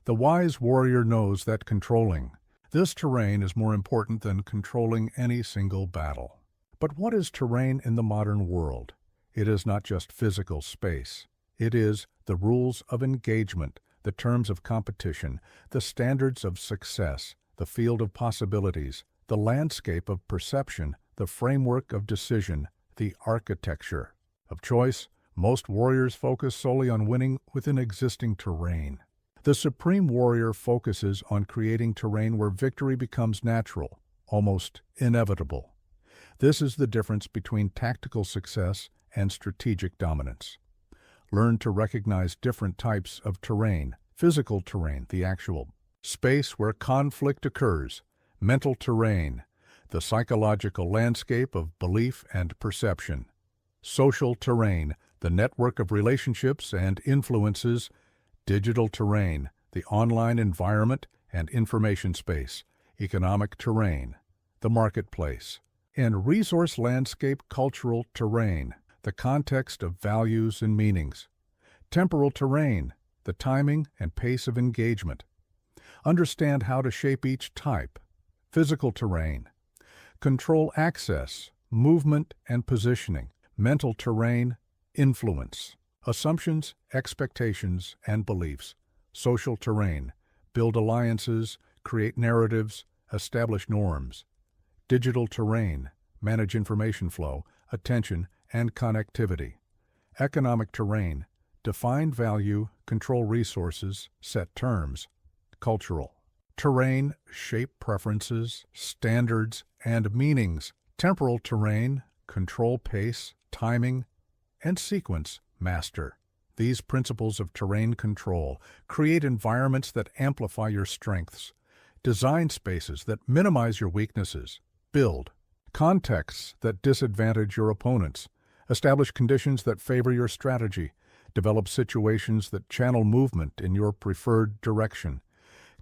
The wise warrior knows that controlling this terrain is more important than controlling any single battle. But what is terrain in the modern world? It is not just physical space. It is the rules of engagement, the terms of competition, the standards of success, the field of possibilities, the landscape of perception, the framework of decision, the architecture of choice. Most warriors focus solely on winning within existing terrain. The supreme warrior focuses on creating terrain where victory becomes natural, almost inevitable. This is the difference between tactical success and strategic dominance. Learn to recognize different types of terrain: physical terrain, the actual space where conflict occurs; mental terrain, the psychological landscape of belief and perception; social terrain, the network of relationships and influences; digital terrain, the online environment and information space; economic terrain, the marketplace; and resource landscape, cultural terrain, the context of values and meanings; temporal terrain, the timing and pace of engagement. Understand how to shape each type. Physical terrain, control access, movement and positioning; mental terrain, influence, assumptions, expectations, and beliefs; social terrain, build alliances, create narratives, establish norms; digital terrain, manage information flow, attention, and connectivity; economic terrain, define value, control resources, set terms; cultural terrain, shape preferences, standards, and meanings; temporal terrain, control pace, timing, and sequence, master. These principles of terrain control create environments that amplify your strengths, design spaces that minimize your weaknesses, build contexts that disadvantage your opponents, establish conditions that favor your strategy, develop situations that channel movement in your preferred direction.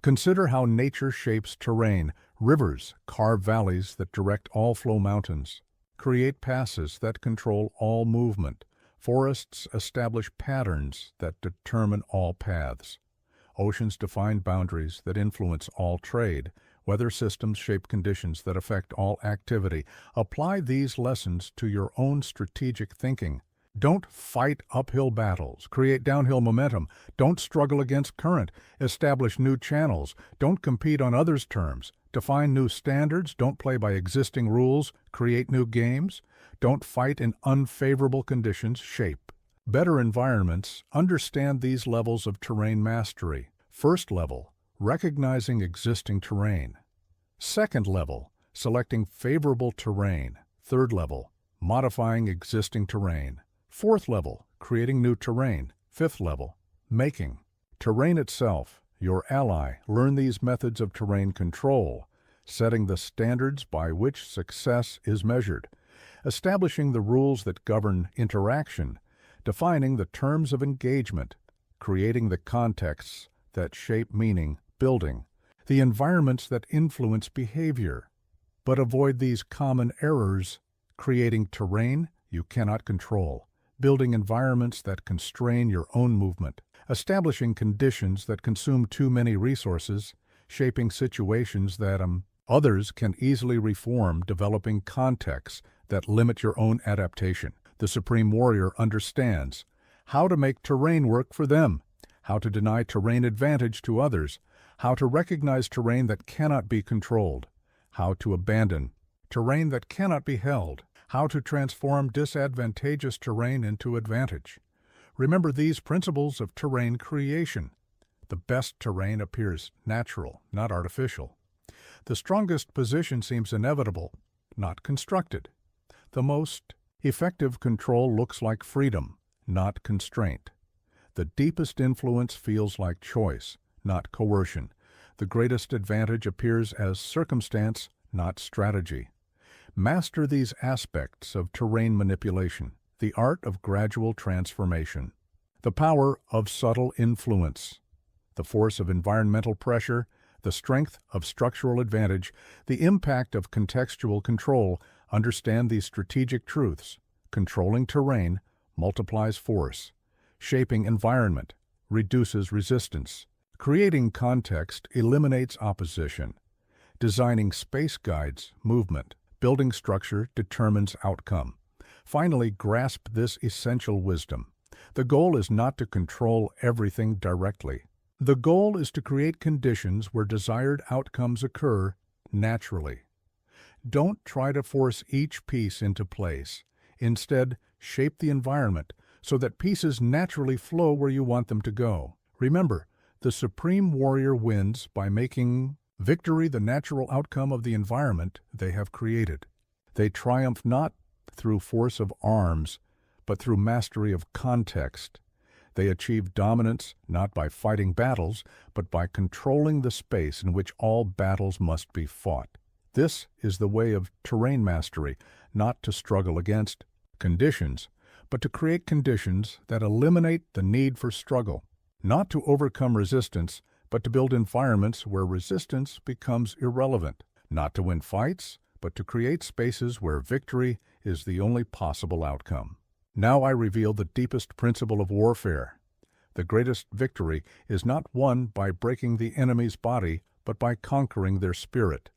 Consider how nature shapes terrain. Rivers carve valleys that direct all flow mountains, create passes that control all movement. Forests establish patterns that determine all paths. Oceans define boundaries that influence all trade. Weather systems shape conditions that affect all activity. Apply these lessons to your own strategic thinking. Don't fight uphill battles. Create downhill momentum. Don't struggle against current. Establish new channels. Don't compete on others' terms. Define new standards. Don't play by existing rules. Create new games. Don't fight in unfavorable conditions. Shape better environments. Understand these levels of terrain mastery. First level, recognizing existing terrain. Second level, selecting favorable terrain. Third level, modifying existing terrain. Fourth level, creating new terrain. Fifth level, making terrain itself your ally. Learn these methods of terrain control, setting the standards by which success is measured, establishing the rules that govern interaction, defining the terms of engagement, creating the contexts that shape meaning, building the environments that influence behavior. But avoid these common errors: creating terrain you cannot control, building environments that constrain your own movement, establishing conditions that consume too many resources, shaping situations that others can easily reform, developing contexts that limit your own adaptation. The Supreme Warrior understands how to make terrain work for them, how to deny terrain advantage to others, how to recognize terrain that cannot be controlled, how to abandon terrain that cannot be held, how to transform disadvantageous terrain into advantage. Remember these principles of terrain creation. The best terrain appears natural, not artificial. The strongest position seems inevitable, not constructed. The most effective control looks like freedom, not constraint. The deepest influence feels like choice, not coercion. The greatest advantage appears as circumstance, not strategy. Master these aspects of terrain manipulation, the art of gradual transformation, the power of subtle influence, the force of environmental pressure, the strength of structural advantage, the impact of contextual control. Understand these strategic truths. Controlling terrain multiplies force. Shaping environment reduces resistance. Creating context eliminates opposition. Designing space guides movement. Building structure determines outcome. Finally, grasp this essential wisdom. The goal is not to control everything directly. The goal is to create conditions where desired outcomes occur naturally. Don't try to force each piece into place. Instead, shape the environment so that pieces naturally flow where you want them to go. Remember, the supreme warrior wins by making victory the natural outcome of the environment they have created. They triumph not through force of arms, but through mastery of context. They achieve dominance not by fighting battles, but by controlling the space in which all battles must be fought. This is the way of terrain mastery, not to struggle against conditions, but to create conditions that eliminate the need for struggle. Not to overcome resistance, but to build environments where resistance becomes irrelevant. Not to win fights, but to create spaces where victory is the only possible outcome. Now I reveal the deepest principle of warfare. The greatest victory is not won by breaking the enemy's body, but by conquering their spirit.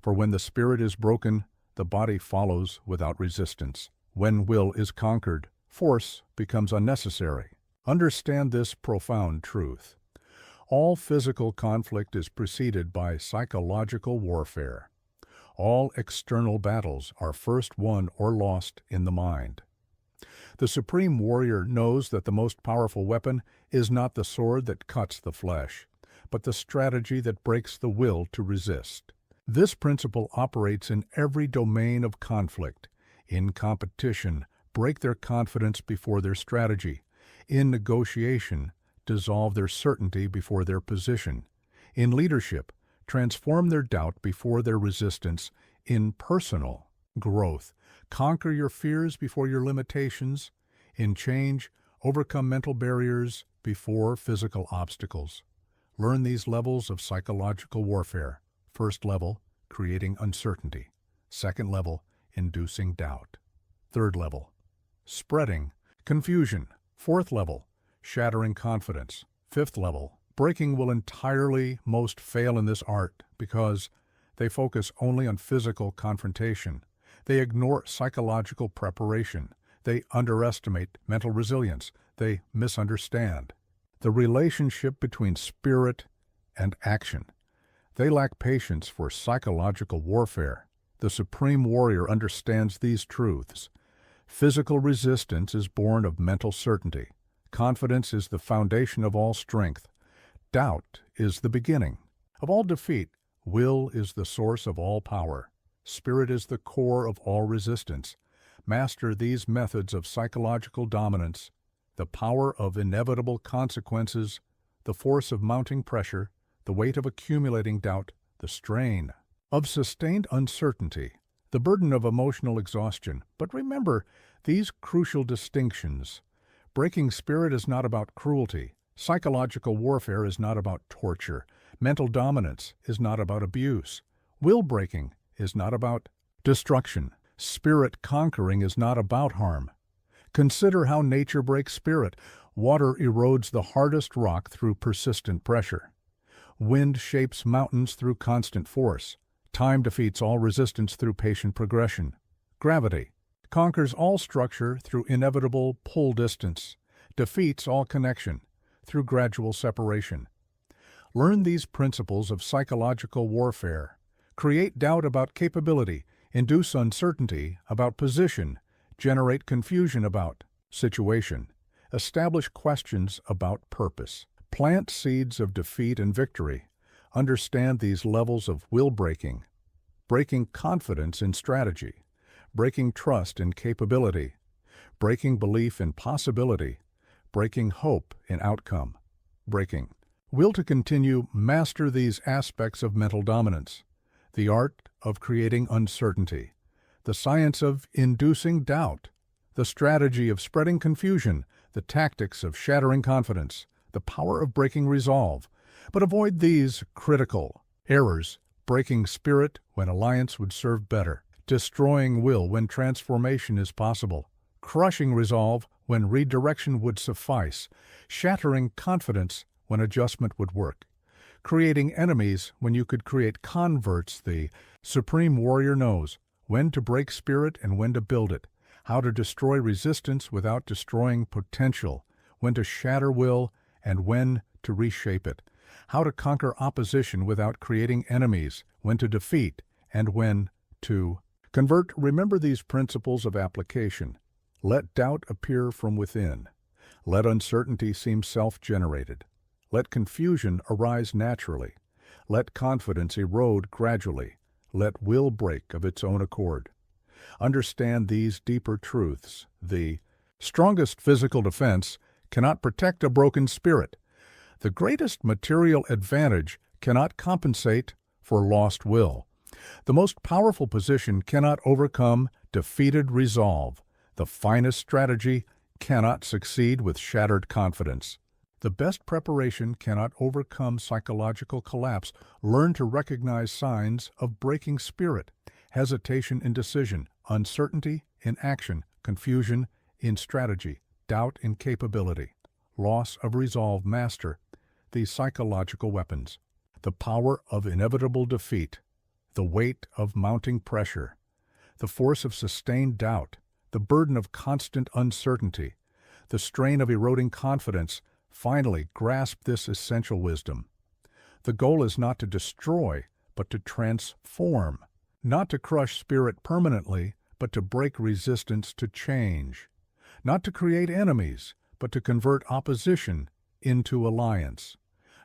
For when the spirit is broken, the body follows without resistance. When will is conquered, force becomes unnecessary. Understand this profound truth. All physical conflict is preceded by psychological warfare. All external battles are first won or lost in the mind. The supreme warrior knows that the most powerful weapon is not the sword that cuts the flesh, but the strategy that breaks the will to resist. This principle operates in every domain of conflict. In competition, break their confidence before their strategy. In negotiation, dissolve their certainty before their position. In leadership, transform their doubt before their resistance. In personal growth, conquer your fears before your limitations. In change, overcome mental barriers before physical obstacles. Learn these levels of psychological warfare. First level, creating uncertainty. Second level, inducing doubt. Third level, spreading confusion. Fourth level, shattering confidence. Fifth level, breaking will entirely most fail in this art because they focus only on physical confrontation. They ignore psychological preparation. They underestimate mental resilience. They misunderstand the relationship between spirit and action. They lack patience for psychological warfare. The supreme warrior understands these truths. Physical resistance is born of mental certainty. Confidence is the foundation of all strength. Doubt is the beginning of all defeat. Will is the source of all power. Spirit is the core of all resistance. Master these methods of psychological dominance, the power of inevitable consequences, the force of mounting pressure, the weight of accumulating doubt, the strain of sustained uncertainty, the burden of emotional exhaustion. But remember these crucial distinctions. Breaking spirit is not about cruelty. Psychological warfare is not about torture. Mental dominance is not about abuse. Will breaking is not about destruction. Spirit conquering is not about harm. Consider how nature breaks spirit. Water erodes the hardest rock through persistent pressure. Wind shapes mountains through constant force. Time defeats all resistance through patient progression. Gravity conquers all structure through inevitable pull distance, defeats all connection through gradual separation. Learn these principles of psychological warfare. Create doubt about capability, induce uncertainty about position, generate confusion about situation, establish questions about purpose. Plant seeds of defeat and victory. Understand these levels of will breaking. Breaking confidence in strategy. Breaking trust in capability. Breaking belief in possibility. Breaking hope in outcome. Breaking will to continue. Master these aspects of mental dominance. The art of creating uncertainty. The science of inducing doubt. The strategy of spreading confusion. The tactics of shattering confidence. The power of breaking resolve. But avoid these critical errors. Breaking spirit when alliance would serve better. Destroying will when transformation is possible. Crushing resolve when redirection would suffice. Shattering confidence when adjustment would work. Creating enemies when you could create converts. The supreme warrior knows when to break spirit and when to build it, how to destroy resistance without destroying potential, when to shatter will and when to reshape it, how to conquer opposition without creating enemies, when to defeat and when to convert. Remember these principles of application. Let doubt appear from within. Let uncertainty seem self-generated. Let confusion arise naturally. Let confidence erode gradually. Let will break of its own accord. Understand these deeper truths. The strongest physical defense cannot protect a broken spirit. The greatest material advantage cannot compensate for lost will. The most powerful position cannot overcome defeated resolve. The finest strategy cannot succeed with shattered confidence. The best preparation cannot overcome psychological collapse. Learn to recognize signs of breaking spirit, hesitation in decision, uncertainty in action, confusion in strategy, doubt in capability, loss of resolve. Master these psychological weapons. The power of inevitable defeat, the weight of mounting pressure, the force of sustained doubt, the burden of constant uncertainty, the strain of eroding confidence. Finally, grasp this essential wisdom. The goal is not to destroy, but to transform, not to crush spirit permanently, but to break resistance to change, not to create enemies, but to convert opposition into alliance,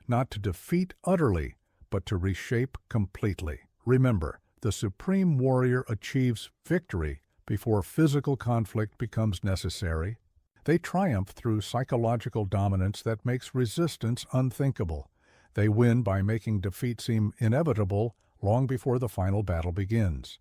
not to defeat utterly, but to reshape completely. Remember, the supreme warrior achieves victory before physical conflict becomes necessary. They triumph through psychological dominance that makes resistance unthinkable. They win by making defeat seem inevitable long before the final battle begins.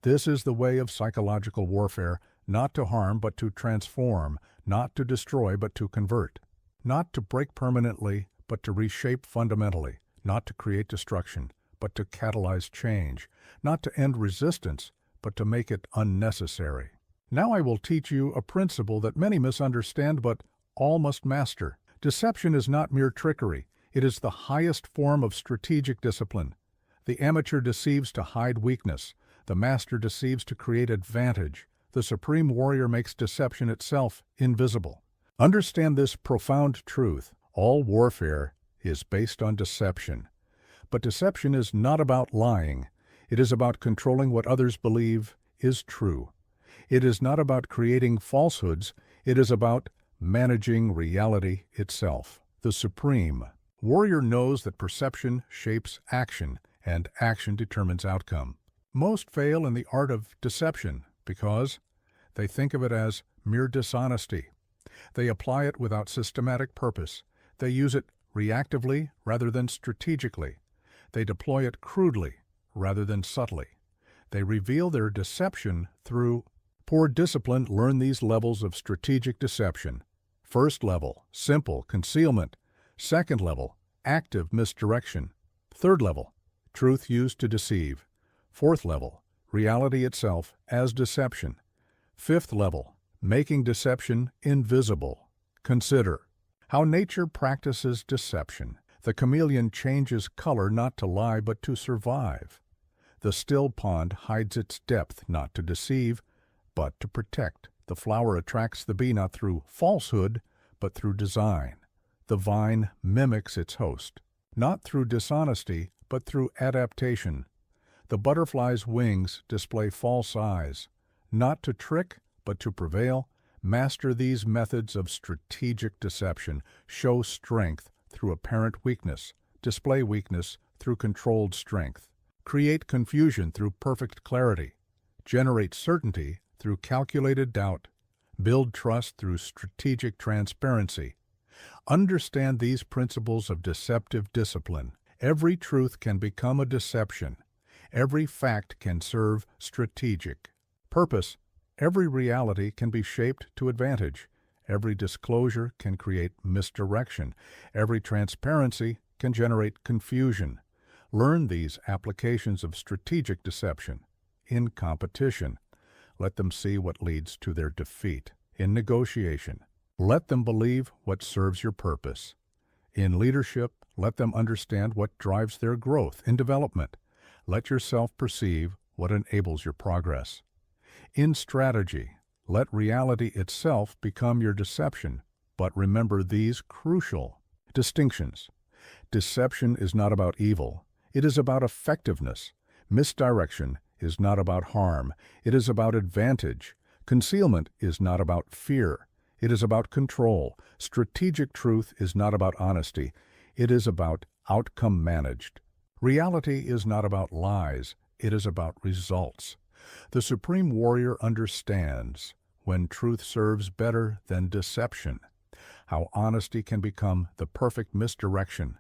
This is the way of psychological warfare, not to harm but to transform, not to destroy but to convert, not to break permanently but to reshape fundamentally, not to create destruction but to catalyze change, not to end resistance but to make it unnecessary. Now I will teach you a principle that many misunderstand but all must master. Deception is not mere trickery. It is the highest form of strategic discipline. The amateur deceives to hide weakness. The master deceives to create advantage. The supreme warrior makes deception itself invisible. Understand this profound truth. All warfare is based on deception. But deception is not about lying. It is about controlling what others believe is true. It is not about creating falsehoods. It is about managing reality itself. The supreme warrior knows that perception shapes action, and action determines outcome. Most fail in the art of deception because they think of it as mere dishonesty. They apply it without systematic purpose. They use it reactively rather than strategically. They deploy it crudely rather than subtly. They reveal their deception through poor discipline. Learn these levels of strategic deception. First level, simple concealment. Second level, active misdirection. Third level, truth used to deceive. Fourth level, reality itself as deception. Fifth level, making deception invisible. Consider how nature practices deception. The chameleon changes color not to lie but to survive. The still pond hides its depth not to deceive but to protect. The flower attracts the bee not through falsehood but through design. The vine mimics its host, not through dishonesty but through adaptation. The butterfly's wings display false eyes, not to trick but to prevail. Master these methods of strategic deception. Show strength through apparent weakness. Display weakness through controlled strength. Create confusion through perfect clarity. Generate certainty through calculated doubt. Build trust through strategic transparency. Understand these principles of deceptive discipline. Every truth can become a deception. Every fact can serve strategic purpose. Every reality can be shaped to advantage. Every disclosure can create misdirection. Every transparency can generate confusion. Learn these applications of strategic deception. In competition, let them see what leads to their defeat. In negotiation, let them believe what serves your purpose. In leadership, let them understand what drives their growth and development. Let yourself perceive what enables your progress. In strategy, let reality itself become your deception, but remember these crucial distinctions. Deception is not about evil. It is about effectiveness. Misdirection is not about harm. It is about advantage. Concealment is not about fear. It is about control. Strategic truth is not about honesty. It is about outcome managed. Reality is not about lies. It is about results. The supreme warrior understands when truth serves better than deception, how honesty can become the perfect misdirection,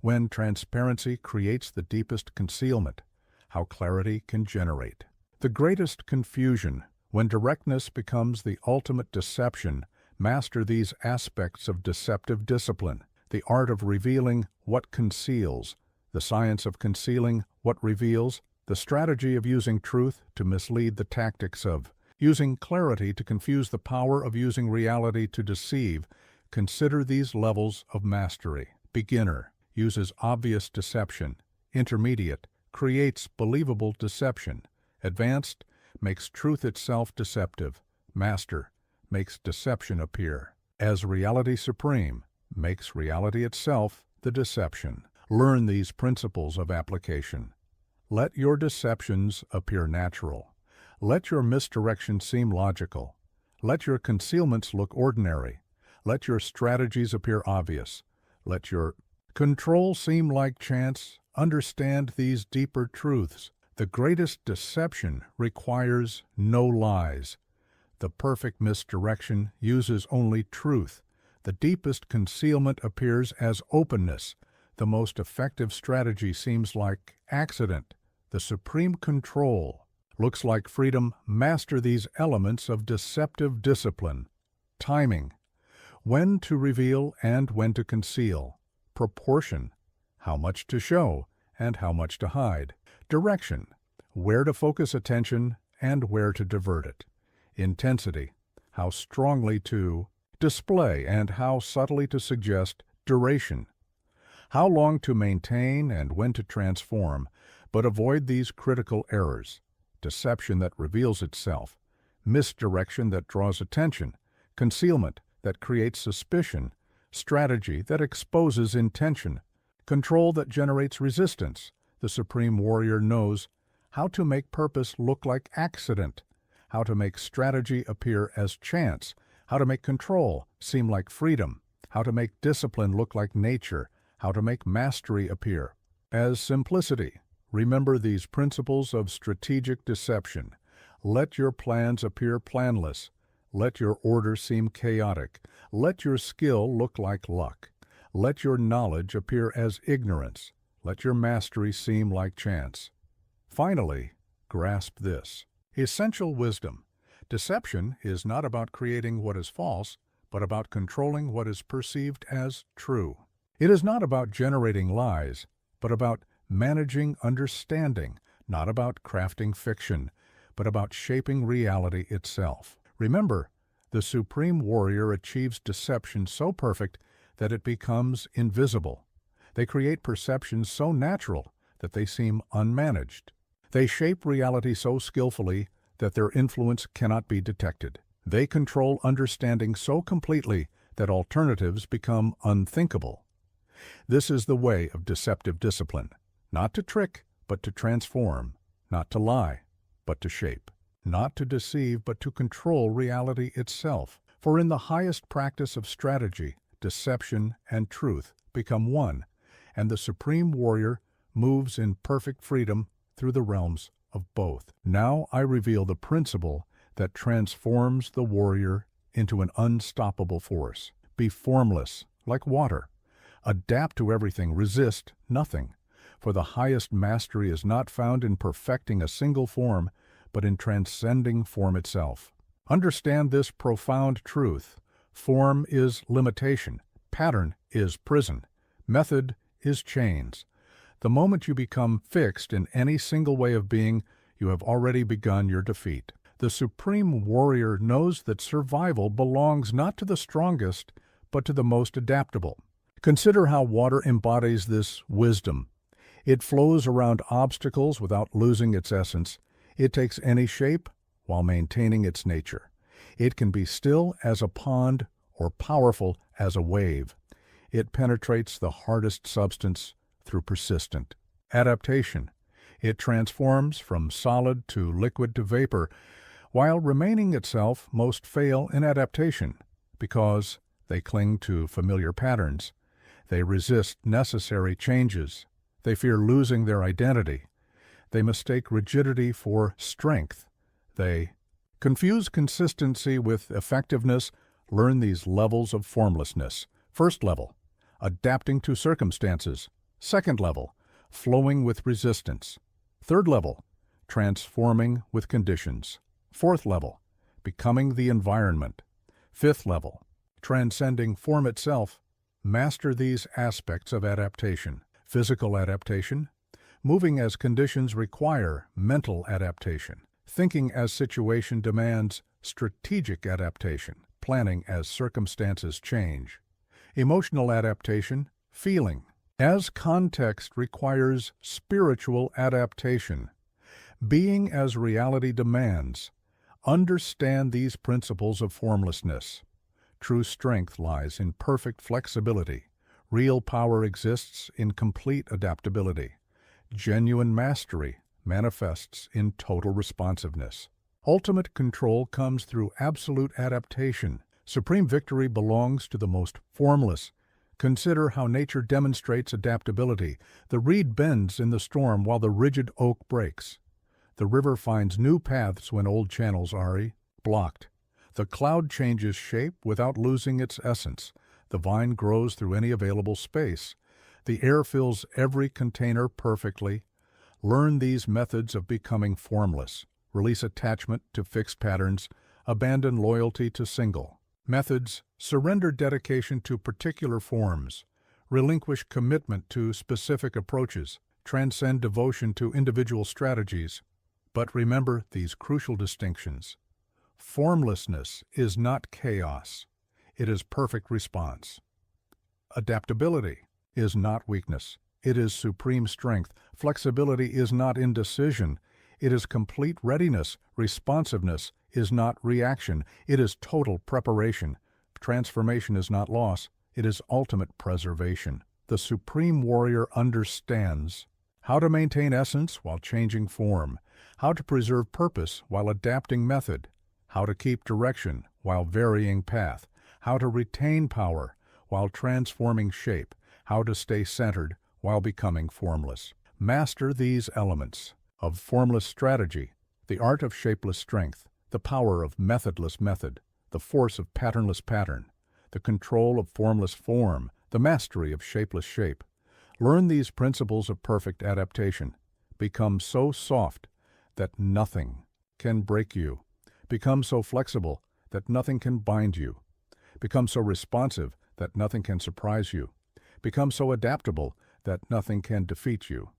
when transparency creates the deepest concealment, how clarity can generate the greatest confusion, when directness becomes the ultimate deception. Master these aspects of deceptive discipline, the art of revealing what conceals, the science of concealing what reveals, the strategy of using truth to mislead, the tactics of using clarity to confuse, the power of using reality to deceive. Consider these levels of mastery. Beginner uses obvious deception. Intermediate creates believable deception. Advanced makes truth itself deceptive. Master makes deception appear as reality supreme, makes reality itself the deception. Learn these principles of application. Let your deceptions appear natural. Let your misdirection seem logical. Let your concealments look ordinary. Let your strategies appear obvious. Let your control seem like chance. Understand these deeper truths. The greatest deception requires no lies. The perfect misdirection uses only truth. The deepest concealment appears as openness. The most effective strategy seems like accident. The supreme control looks like freedom. Master these elements of deceptive discipline. Timing, when to reveal and when to conceal. Proportion, how much to show and how much to hide. Direction, where to focus attention and where to divert it. Intensity, how strongly to display and how subtly to suggest. Duration, how long to maintain and when to transform, but avoid these critical errors. Deception that reveals itself, misdirection that draws attention, concealment that creates suspicion, strategy that exposes intention, control that generates resistance. The supreme warrior knows how to make purpose look like accident, how to make strategy appear as chance, how to make control seem like freedom, how to make discipline look like nature, how to make mastery appear as simplicity. Remember these principles of strategic deception. Let your plans appear planless. Let your order seem chaotic. Let your skill look like luck. Let your knowledge appear as ignorance. Let your mastery seem like chance. Finally, grasp this essential wisdom. Deception is not about creating what is false, but about controlling what is perceived as true. It is not about generating lies, but about managing understanding, not about crafting fiction, but about shaping reality itself. Remember, the supreme warrior achieves deception so perfect that it becomes invisible. They create perceptions so natural that they seem unmanaged. They shape reality so skillfully that their influence cannot be detected. They control understanding so completely that alternatives become unthinkable. This is the way of deceptive discipline, not to trick, but to transform, not to lie, but to shape, not to deceive, but to control reality itself. For in the highest practice of strategy, deception and truth become one, and the supreme warrior moves in perfect freedom through the realms of both. Now I reveal the principle that transforms the warrior into an unstoppable force. Be formless, like water. Adapt to everything, resist nothing. For the highest mastery is not found in perfecting a single form, but in transcending form itself. Understand this profound truth. Form is limitation. Pattern is prison. Method is chains. The moment you become fixed in any single way of being, you have already begun your defeat. The supreme warrior knows that survival belongs not to the strongest, but to the most adaptable. Consider how water embodies this wisdom. It flows around obstacles without losing its essence. It takes any shape while maintaining its nature. It can be still as a pond or powerful as a wave. It penetrates the hardest substance through persistent adaptation. It transforms from solid to liquid to vapor, while remaining itself. Most fail in adaptation because they cling to familiar patterns. They resist necessary changes. They fear losing their identity. They mistake rigidity for strength. They confuse consistency with effectiveness. Learn these levels of formlessness. First level, adapting to circumstances. Second level, flowing with resistance. Third level, transforming with conditions. Fourth level, becoming the environment. Fifth level, transcending form itself. Master these aspects of adaptation. Physical adaptation, moving as conditions require. Mental adaptation, thinking as situation demands. Strategic adaptation, planning as circumstances change. Emotional adaptation, feeling as context requires. Spiritual adaptation, being as reality demands. Understand these principles of formlessness. True strength lies in perfect flexibility. Real power exists in complete adaptability. Genuine mastery manifests in total responsiveness. Ultimate control comes through absolute adaptation. Supreme victory belongs to the most formless. Consider how nature demonstrates adaptability. The reed bends in the storm while the rigid oak breaks. The river finds new paths when old channels are blocked. The cloud changes shape without losing its essence. The vine grows through any available space. The air fills every container perfectly. Learn these methods of becoming formless. Release attachment to fixed patterns. Abandon loyalty to single methods. Surrender dedication to particular forms. Relinquish commitment to specific approaches. Transcend devotion to individual strategies. But remember these crucial distinctions. Formlessness is not chaos. It is perfect response. Adaptability is not weakness. It is supreme strength. Flexibility is not indecision. It is complete readiness. Responsiveness is not reaction. It is total preparation. Transformation is not loss. It is ultimate preservation. The supreme warrior understands how to maintain essence while changing form, how to preserve purpose while adapting method, how to keep direction while varying path, how to retain power while transforming shape, how to stay centered while becoming formless. Master these elements of formless strategy, the art of shapeless strength, the power of methodless method, the force of patternless pattern, the control of formless form, the mastery of shapeless shape. Learn these principles of perfect adaptation. Become so soft that nothing can break you. Become so flexible that nothing can bind you. Become so responsive that nothing can surprise you. Become so adaptable that nothing can defeat you.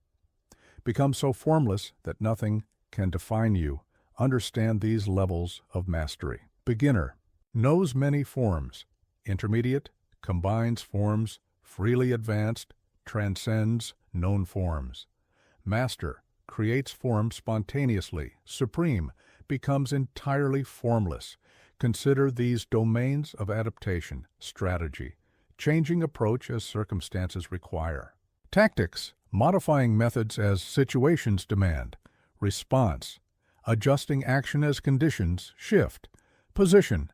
Become so formless that nothing can define you. Understand these levels of mastery. Beginner knows many forms. Intermediate combines forms. Freely advanced transcends known forms. Master creates form spontaneously. Supreme becomes entirely formless. Consider these domains of adaptation, strategy, changing approach as circumstances require. Tactics, modifying methods as situations demand. Response, adjusting action as conditions shift. Position,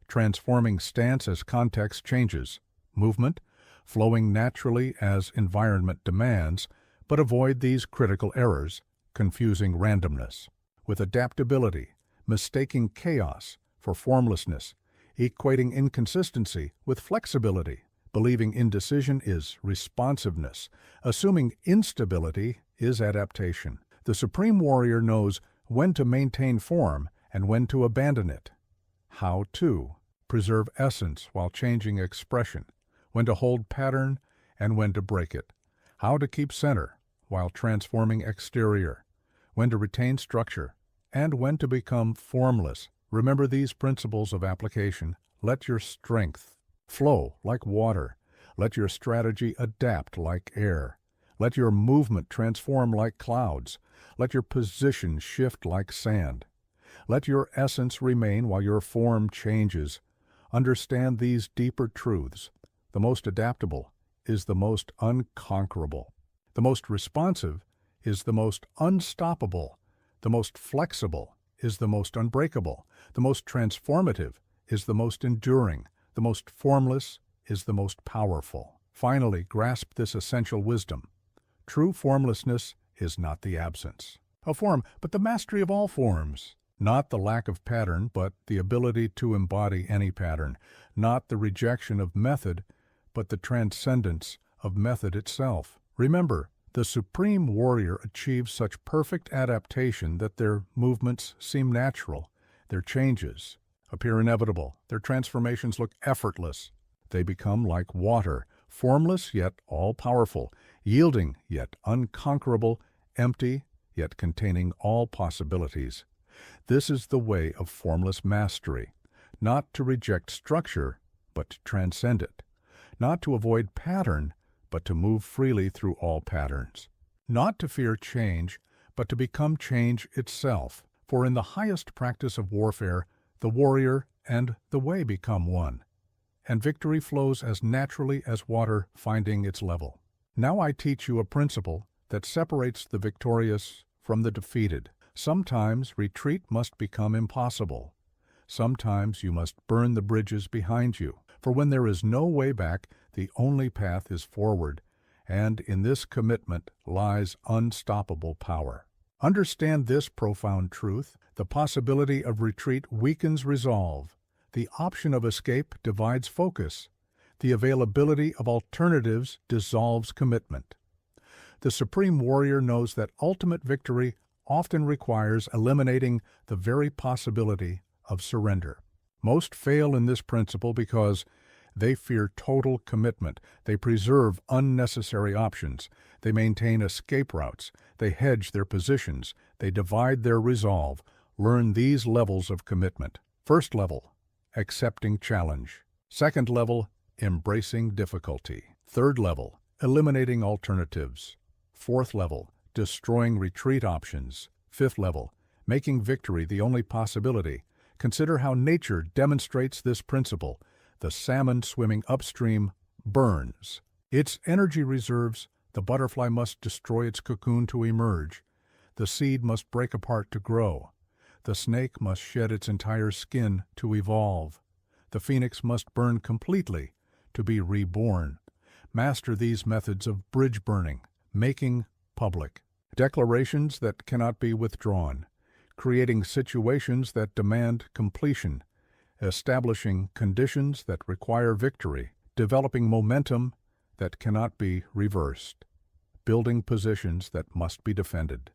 transforming stance as context changes. Movement, flowing naturally as environment demands, but avoid these critical errors, confusing randomness. With adaptability, mistaking chaos for formlessness, equating inconsistency with flexibility, believing indecision is responsiveness, assuming instability is adaptation. The supreme warrior knows when to maintain form and when to abandon it, how to preserve essence while changing expression, when to hold pattern and when to break it, how to keep center while transforming exterior, when to retain structure, and when to become formless. Remember these principles of application. Let your strength flow like water. Let your strategy adapt like air. Let your movement transform like clouds. Let your position shift like sand. Let your essence remain while your form changes. Understand these deeper truths. The most adaptable is the most unconquerable. The most responsive is the most unstoppable. The most flexible is the most unbreakable. The most transformative is the most enduring. The most formless is the most powerful. Finally, grasp this essential wisdom. True formlessness is not the absence of form, but the mastery of all forms. Not the lack of pattern, but the ability to embody any pattern. Not the rejection of method, but the transcendence of method itself. Remember, the supreme warrior achieves such perfect adaptation that their movements seem natural, their changes appear inevitable, their transformations look effortless. They become like water, formless yet all-powerful, yielding yet unconquerable, empty yet containing all possibilities. This is the way of formless mastery, not to reject structure, but to transcend it, not to avoid pattern, but to move freely through all patterns, not to fear change, but to become change itself. For in the highest practice of warfare, the warrior and the way become one, and victory flows as naturally as water finding its level. Now I teach you a principle that separates the victorious from the defeated. Sometimes retreat must become impossible. Sometimes you must burn the bridges behind you. For when there is no way back, the only path is forward, and in this commitment lies unstoppable power. Understand this profound truth. The possibility of retreat weakens resolve. The option of escape divides focus. The availability of alternatives dissolves commitment. The supreme warrior knows that ultimate victory often requires eliminating the very possibility of surrender. Most fail in this principle because they fear total commitment. They preserve unnecessary options. They maintain escape routes. They hedge their positions. They divide their resolve. Learn these levels of commitment. First level, accepting challenge. Second level, embracing difficulty. Third level, eliminating alternatives. Fourth level, destroying retreat options. Fifth level, making victory the only possibility. Consider how nature demonstrates this principle. The salmon swimming upstream burns its energy reserves. The butterfly must destroy its cocoon to emerge. The seed must break apart to grow. The snake must shed its entire skin to evolve. The phoenix must burn completely to be reborn. Master these methods of bridge burning, making public declarations that cannot be withdrawn, creating situations that demand completion, establishing conditions that require victory, developing momentum that cannot be reversed, building positions that must be defended.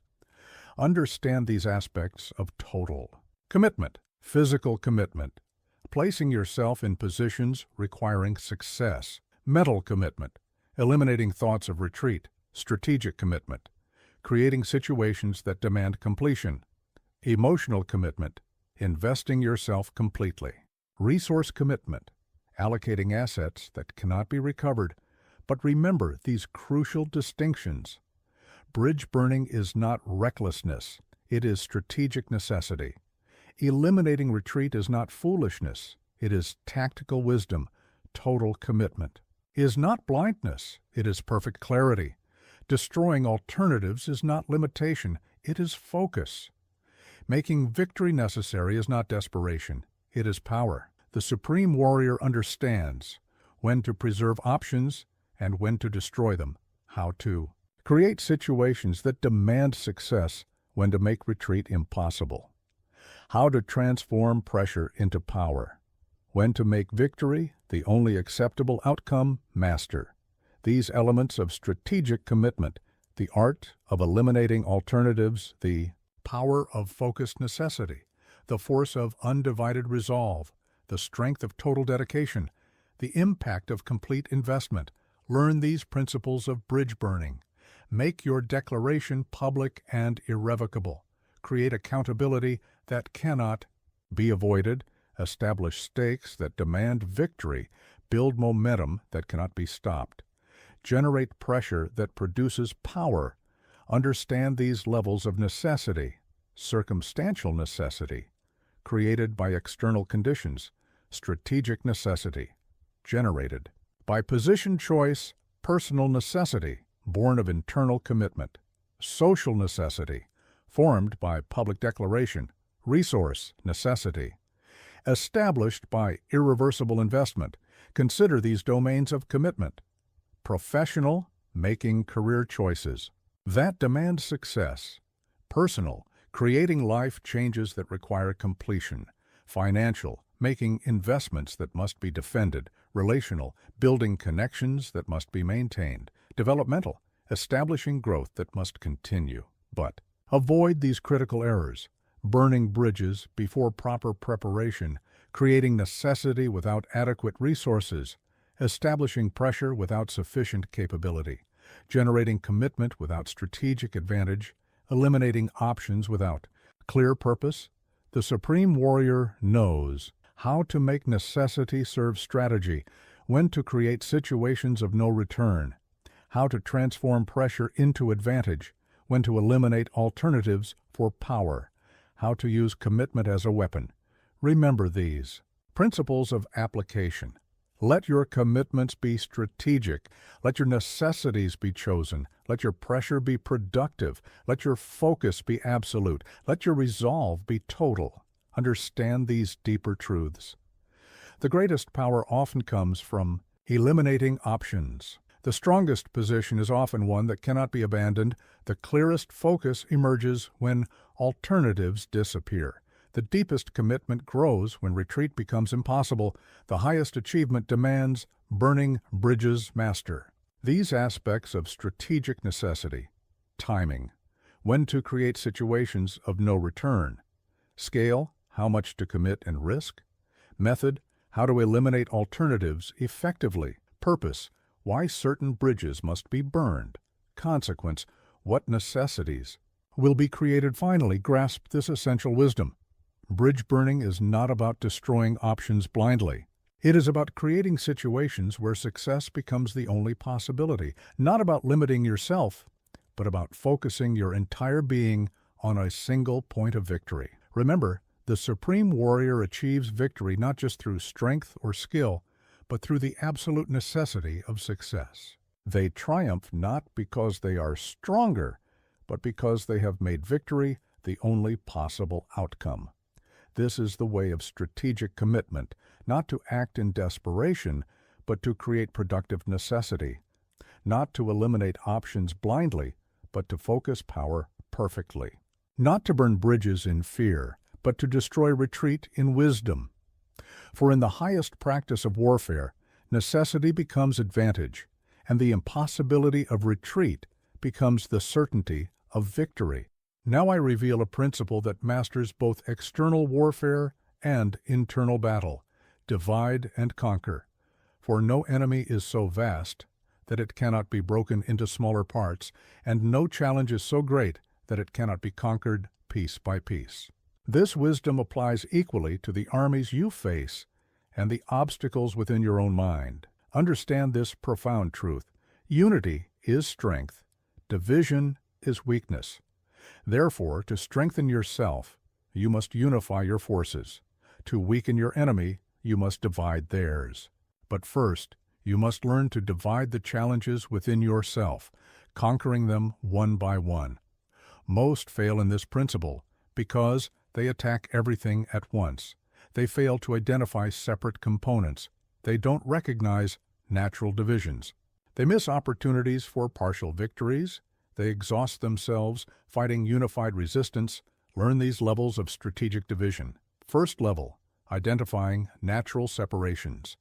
Understand these aspects of total commitment. Physical commitment, placing yourself in positions requiring success. Mental commitment, eliminating thoughts of retreat. Strategic commitment, creating situations that demand completion. Emotional commitment, investing yourself completely. Resource commitment, allocating assets that cannot be recovered. But remember these crucial distinctions. Bridge burning is not recklessness, it is strategic necessity. Eliminating retreat is not foolishness, it is tactical wisdom. Total commitment is not blindness, it is perfect clarity. Destroying alternatives is not limitation, it is focus. Making victory necessary is not desperation, it is power. The supreme warrior understands when to preserve options and when to destroy them, how to create situations that demand success, when to make retreat impossible, how to transform pressure into power, when to make victory the only acceptable outcome. Master these elements of strategic commitment, the art of eliminating alternatives, the power of focused necessity, the force of undivided resolve, the strength of total dedication, the impact of complete investment. Learn these principles of bridge burning. Make your declaration public and irrevocable. Create accountability that cannot be avoided. Establish stakes that demand victory. build momentum that cannot be stopped, generate pressure that produces power. Understand these levels of necessity, circumstantial necessity, created by external conditions, strategic necessity, generated by position choice, personal necessity, born of internal commitment, social necessity, formed by public declaration, resource necessity, established by irreversible investment. Consider these domains of commitment. Professional, making career choices that demand success. Personal, creating life changes that require completion. Financial, making investments that must be defended. Relational, building connections that must be maintained. Developmental, establishing growth that must continue. But avoid these critical errors. Burning bridges before proper preparation, creating necessity without adequate resources, establishing pressure without sufficient capability, generating commitment without strategic advantage, eliminating options without clear purpose. The supreme warrior knows how to make necessity serve strategy, when to create situations of no return, how to transform pressure into advantage, when to eliminate alternatives for power, how to use commitment as a weapon. Remember these principles of application. Let your commitments be strategic. Let your necessities be chosen. Let your pressure be productive. Let your focus be absolute. Let your resolve be total. Understand these deeper truths. The greatest power often comes from eliminating options. The strongest position is often one that cannot be abandoned. The clearest focus emerges when alternatives disappear. The deepest commitment grows when retreat becomes impossible. The highest achievement demands burning bridges master. These aspects of strategic necessity: timing, when to create situations of no return; scale, how much to commit and risk; method, how to eliminate alternatives effectively; purpose, why certain bridges must be burned; consequence, what necessities will be created. Finally, grasp this essential wisdom. Bridge burning is not about destroying options blindly. It is about creating situations where success becomes the only possibility, not about limiting yourself, but about focusing your entire being on a single point of victory. Remember, the supreme warrior achieves victory not just through strength or skill, but through the absolute necessity of success. They triumph not because they are stronger, but because they have made victory the only possible outcome. This is the way of strategic commitment, not to act in desperation, but to create productive necessity, not to eliminate options blindly, but to focus power perfectly, not to burn bridges in fear, but to destroy retreat in wisdom. For in the highest practice of warfare, necessity becomes advantage, and the impossibility of retreat becomes the certainty of victory. Now I reveal a principle that masters both external warfare and internal battle: divide and conquer. For no enemy is so vast that it cannot be broken into smaller parts, and no challenge is so great that it cannot be conquered piece by piece. This wisdom applies equally to the armies you face and the obstacles within your own mind. Understand this profound truth: unity is strength, division is weakness. Therefore, to strengthen yourself, you must unify your forces. To weaken your enemy, you must divide theirs. But first, you must learn to divide the challenges within yourself, conquering them one by one. Most fail in this principle because they attack everything at once. They fail to identify separate components. They don't recognize natural divisions. They miss opportunities for partial victories. They exhaust themselves fighting unified resistance. Learn these levels of strategic division. First level, identifying natural separations.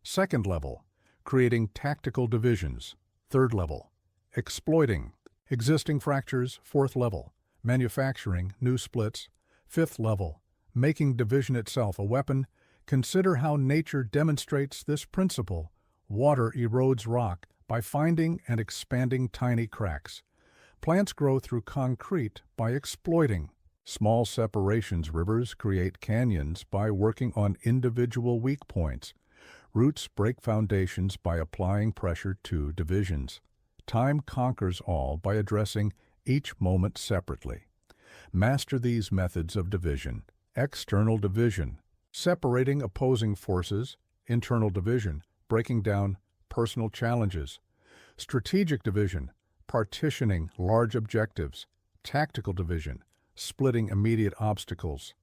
Second level, creating tactical divisions. Third level, exploiting existing fractures. Fourth level, manufacturing new splits. Fifth level, making division itself a weapon. Consider how nature demonstrates this principle. Water erodes rock by finding and expanding tiny cracks. Plants grow through concrete by exploiting small separations. Rivers create canyons by working on individual weak points. Roots break foundations by applying pressure to divisions. Time conquers all by addressing each moment separately. Master these methods of division. External division, separating opposing forces. Internal division, breaking down personal challenges. Strategic division, partitioning large objectives. Tactical division, splitting immediate obstacles.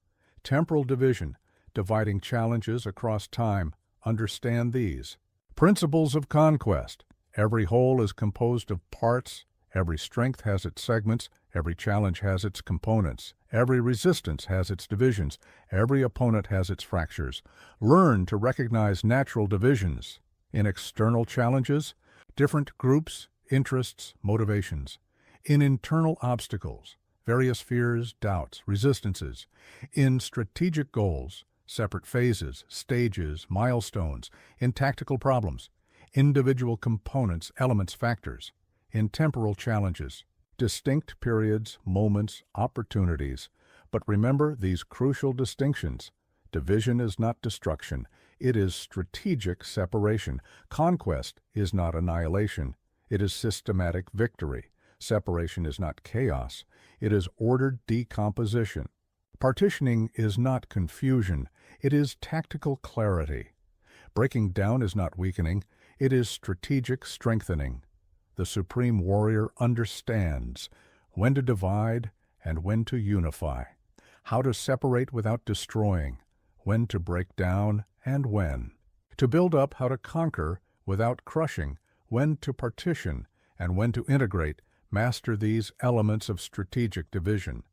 Temporal division, dividing challenges across time. Understand these. Principles of conquest. Every whole is composed of parts. Every strength has its segments. Every challenge has its components. Every resistance has its divisions. Every opponent has its fractures. Learn to recognize natural divisions. In external challenges, different groups, interests, motivations. In internal obstacles, various fears, doubts, resistances. In strategic goals, separate phases, stages, milestones. In tactical problems, individual components, elements, factors. In temporal challenges, distinct periods, moments, opportunities. But remember these crucial distinctions. Division is not destruction. It is strategic separation. Conquest is not annihilation. It is systematic victory. Separation is not chaos. It is ordered decomposition. Partitioning is not confusion. It is tactical clarity. Breaking down is not weakening. It is strategic strengthening. The supreme warrior understands when to divide and when to unify, how to separate without destroying, when to break down and when to build up, how to conquer without crushing, when to partition and when to integrate. Master these elements of strategic division.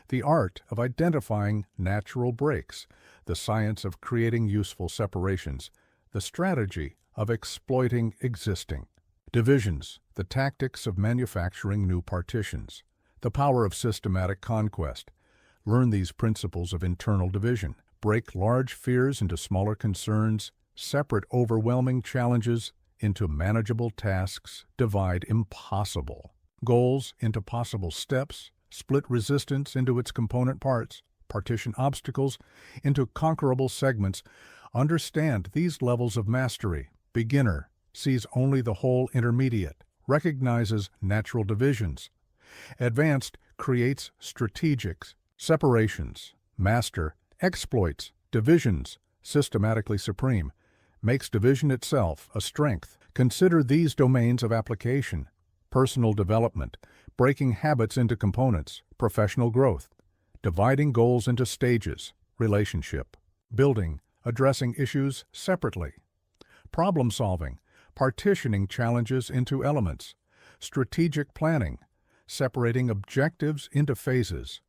The art of identifying natural breaks, the science of creating useful separations, the strategy of exploiting existing divisions, the tactics of manufacturing new partitions, the power of systematic conquest. Learn these principles of internal division. Break large fears into smaller concerns, separate overwhelming challenges into manageable tasks, divide impossible goals into possible steps, split resistance into its component parts, partition obstacles into conquerable segments. Understand these levels of mastery. Beginner sees only the whole. Intermediate recognizes natural divisions. Advanced creates strategic separations. Master exploits divisions. Systematically supreme makes division itself a strength. Consider these domains of application: personal development, breaking habits into components; professional growth, dividing goals into stages; relationship building, addressing issues separately; problem solving, partitioning challenges into elements; strategic planning, separating objectives into phases.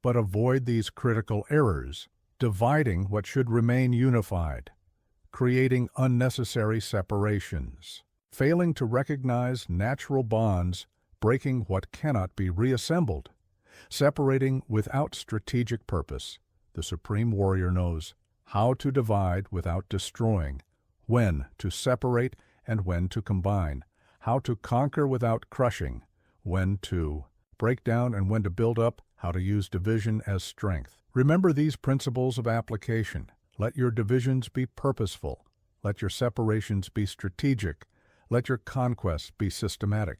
But avoid these critical errors: dividing what should remain unified, creating unnecessary separations, failing to recognize natural bonds, breaking what cannot be reassembled, separating without strategic purpose. The supreme warrior knows how to divide without destroying, when to separate and when to combine, how to conquer without crushing, when to break down and when to build up, how to use division as strength. Remember these principles of application. Let your divisions be purposeful. Let your separations be strategic. Let your conquests be systematic.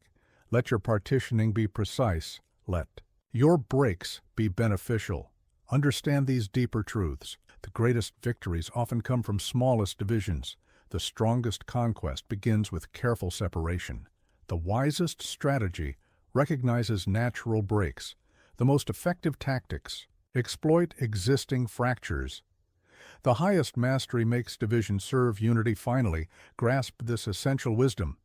Let your partitioning be precise. Let your breaks be beneficial. Understand these deeper truths. The greatest victories often come from smallest divisions. The strongest conquest begins with careful separation. The wisest strategy recognizes natural breaks. The most effective tactics exploit existing fractures. The highest mastery makes division serve unity. Finally, grasp this essential wisdom.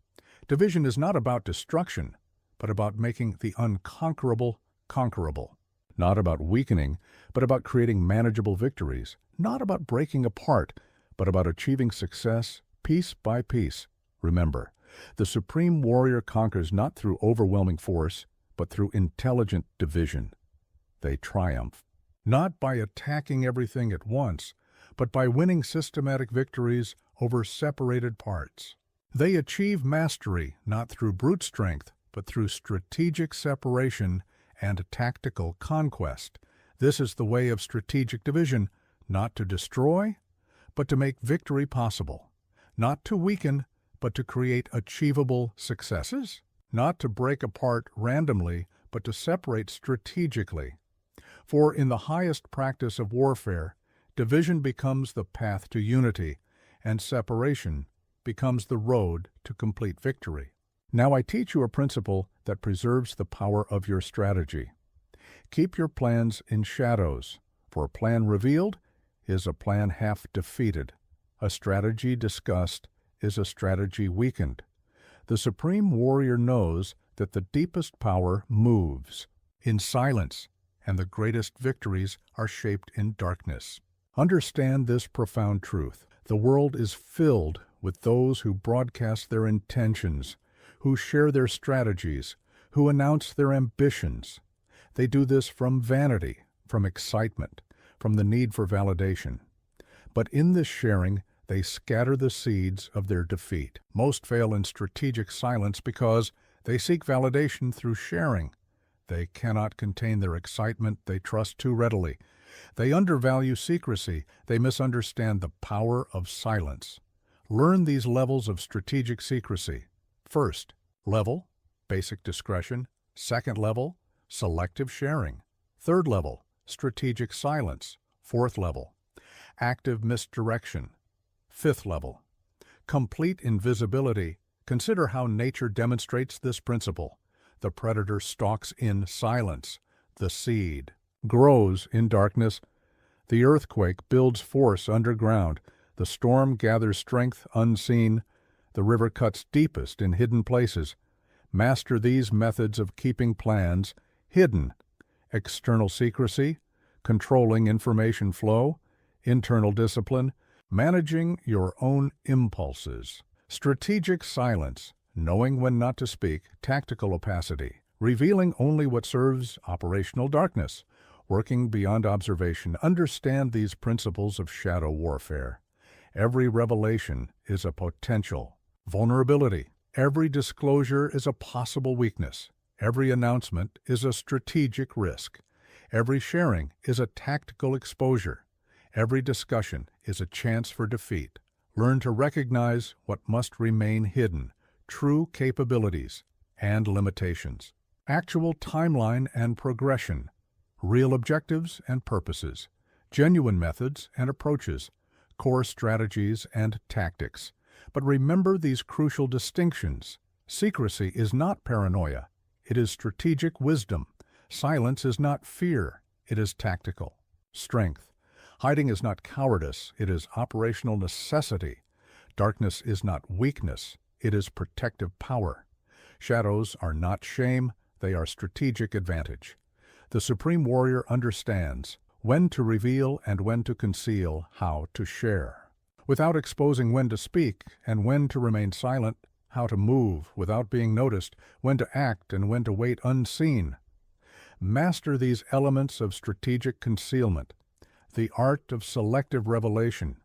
Division is not about destruction, but about making the unconquerable conquerable. Not about weakening, but about creating manageable victories. Not about breaking apart, but about achieving success piece by piece. Remember, the supreme warrior conquers not through overwhelming force, but through intelligent division. They triumph, not by attacking everything at once, but by winning systematic victories over separated parts. They achieve mastery not through brute strength, but through strategic separation and tactical conquest. This is the way of strategic division, not to destroy, but to make victory possible. not to weaken, but to create achievable successes, not to break apart randomly, but to separate strategically. For in the highest practice of warfare, division becomes the path to unity, and separation becomes the road to complete victory. Now I teach you a principle that preserves the power of your strategy. Keep your plans in shadows, for a plan revealed is a plan half defeated. A strategy discussed is a strategy weakened. The supreme warrior knows that the deepest power moves in silence, and the greatest victories are shaped in darkness. Understand this profound truth. The world is filled with those who broadcast their intentions, who share their strategies, who announce their ambitions. They do this from vanity, from excitement, from the need for validation. But in this sharing, they scatter the seeds of their defeat. Most fail in strategic silence because they seek validation through sharing. They cannot contain their excitement, they trust too readily. They undervalue secrecy, they misunderstand the power of silence. Learn these levels of strategic secrecy. First level, basic discretion. Second level, selective sharing. Third level, strategic silence. Fourth level, active misdirection. Fifth level, complete invisibility. Consider how nature demonstrates this principle. The predator stalks in silence. The seed grows in darkness. The earthquake builds force underground. The storm gathers strength unseen. The river cuts deepest in hidden places. Master these methods of keeping plans hidden. External secrecy, controlling information flow, internal discipline, managing your own impulses. Strategic silence, knowing when not to speak, tactical opacity, revealing only what serves operational darkness, working beyond observation. Understand these principles of shadow warfare. Every revelation is a potential vulnerability. Every disclosure is a possible weakness. Every announcement is a strategic risk. Every sharing is a tactical exposure. Every discussion is a chance for defeat. Learn to recognize what must remain hidden, true capabilities and limitations, actual timeline and progression, real objectives and purposes, genuine methods and approaches, core strategies and tactics. But remember these crucial distinctions. Secrecy is not paranoia. It is strategic wisdom. Silence is not fear. It is tactical strength. Hiding is not cowardice. It is operational necessity. Darkness is not weakness. It is protective power. Shadows are not shame. They are strategic advantage. The supreme warrior understands when to reveal and when to conceal, how to share. Without exposing when to speak and when to remain silent, how to move without being noticed, when to act and when to wait unseen. Master these elements of strategic concealment, the art of selective revelation,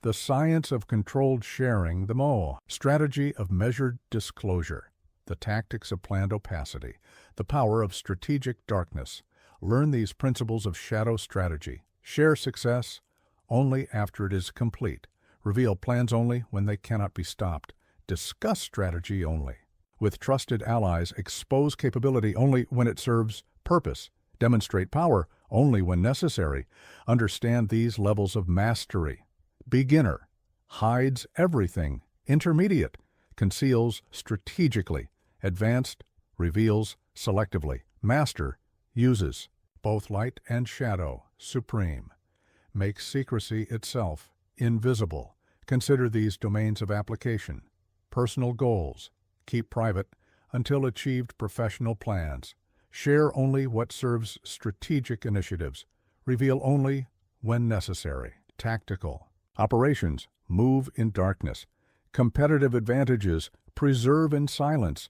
the science of controlled sharing, the strategy of measured disclosure, the tactics of planned opacity, the power of strategic darkness. Learn these principles of shadow strategy. Share success only after it is complete. Reveal plans only when they cannot be stopped. Discuss strategy only. With trusted allies, expose capability only when it serves purpose. Demonstrate power only when necessary. Understand these levels of mastery. Beginner hides everything. Intermediate conceals strategically. Advanced reveals selectively. Master uses both light and shadow. Supreme makes secrecy itself invisible. Consider these domains of application. Personal goals keep private until achieved professional plans. Share only what serves strategic initiatives. Reveal only when necessary. Tactical operations move in darkness. Competitive advantages preserve in silence,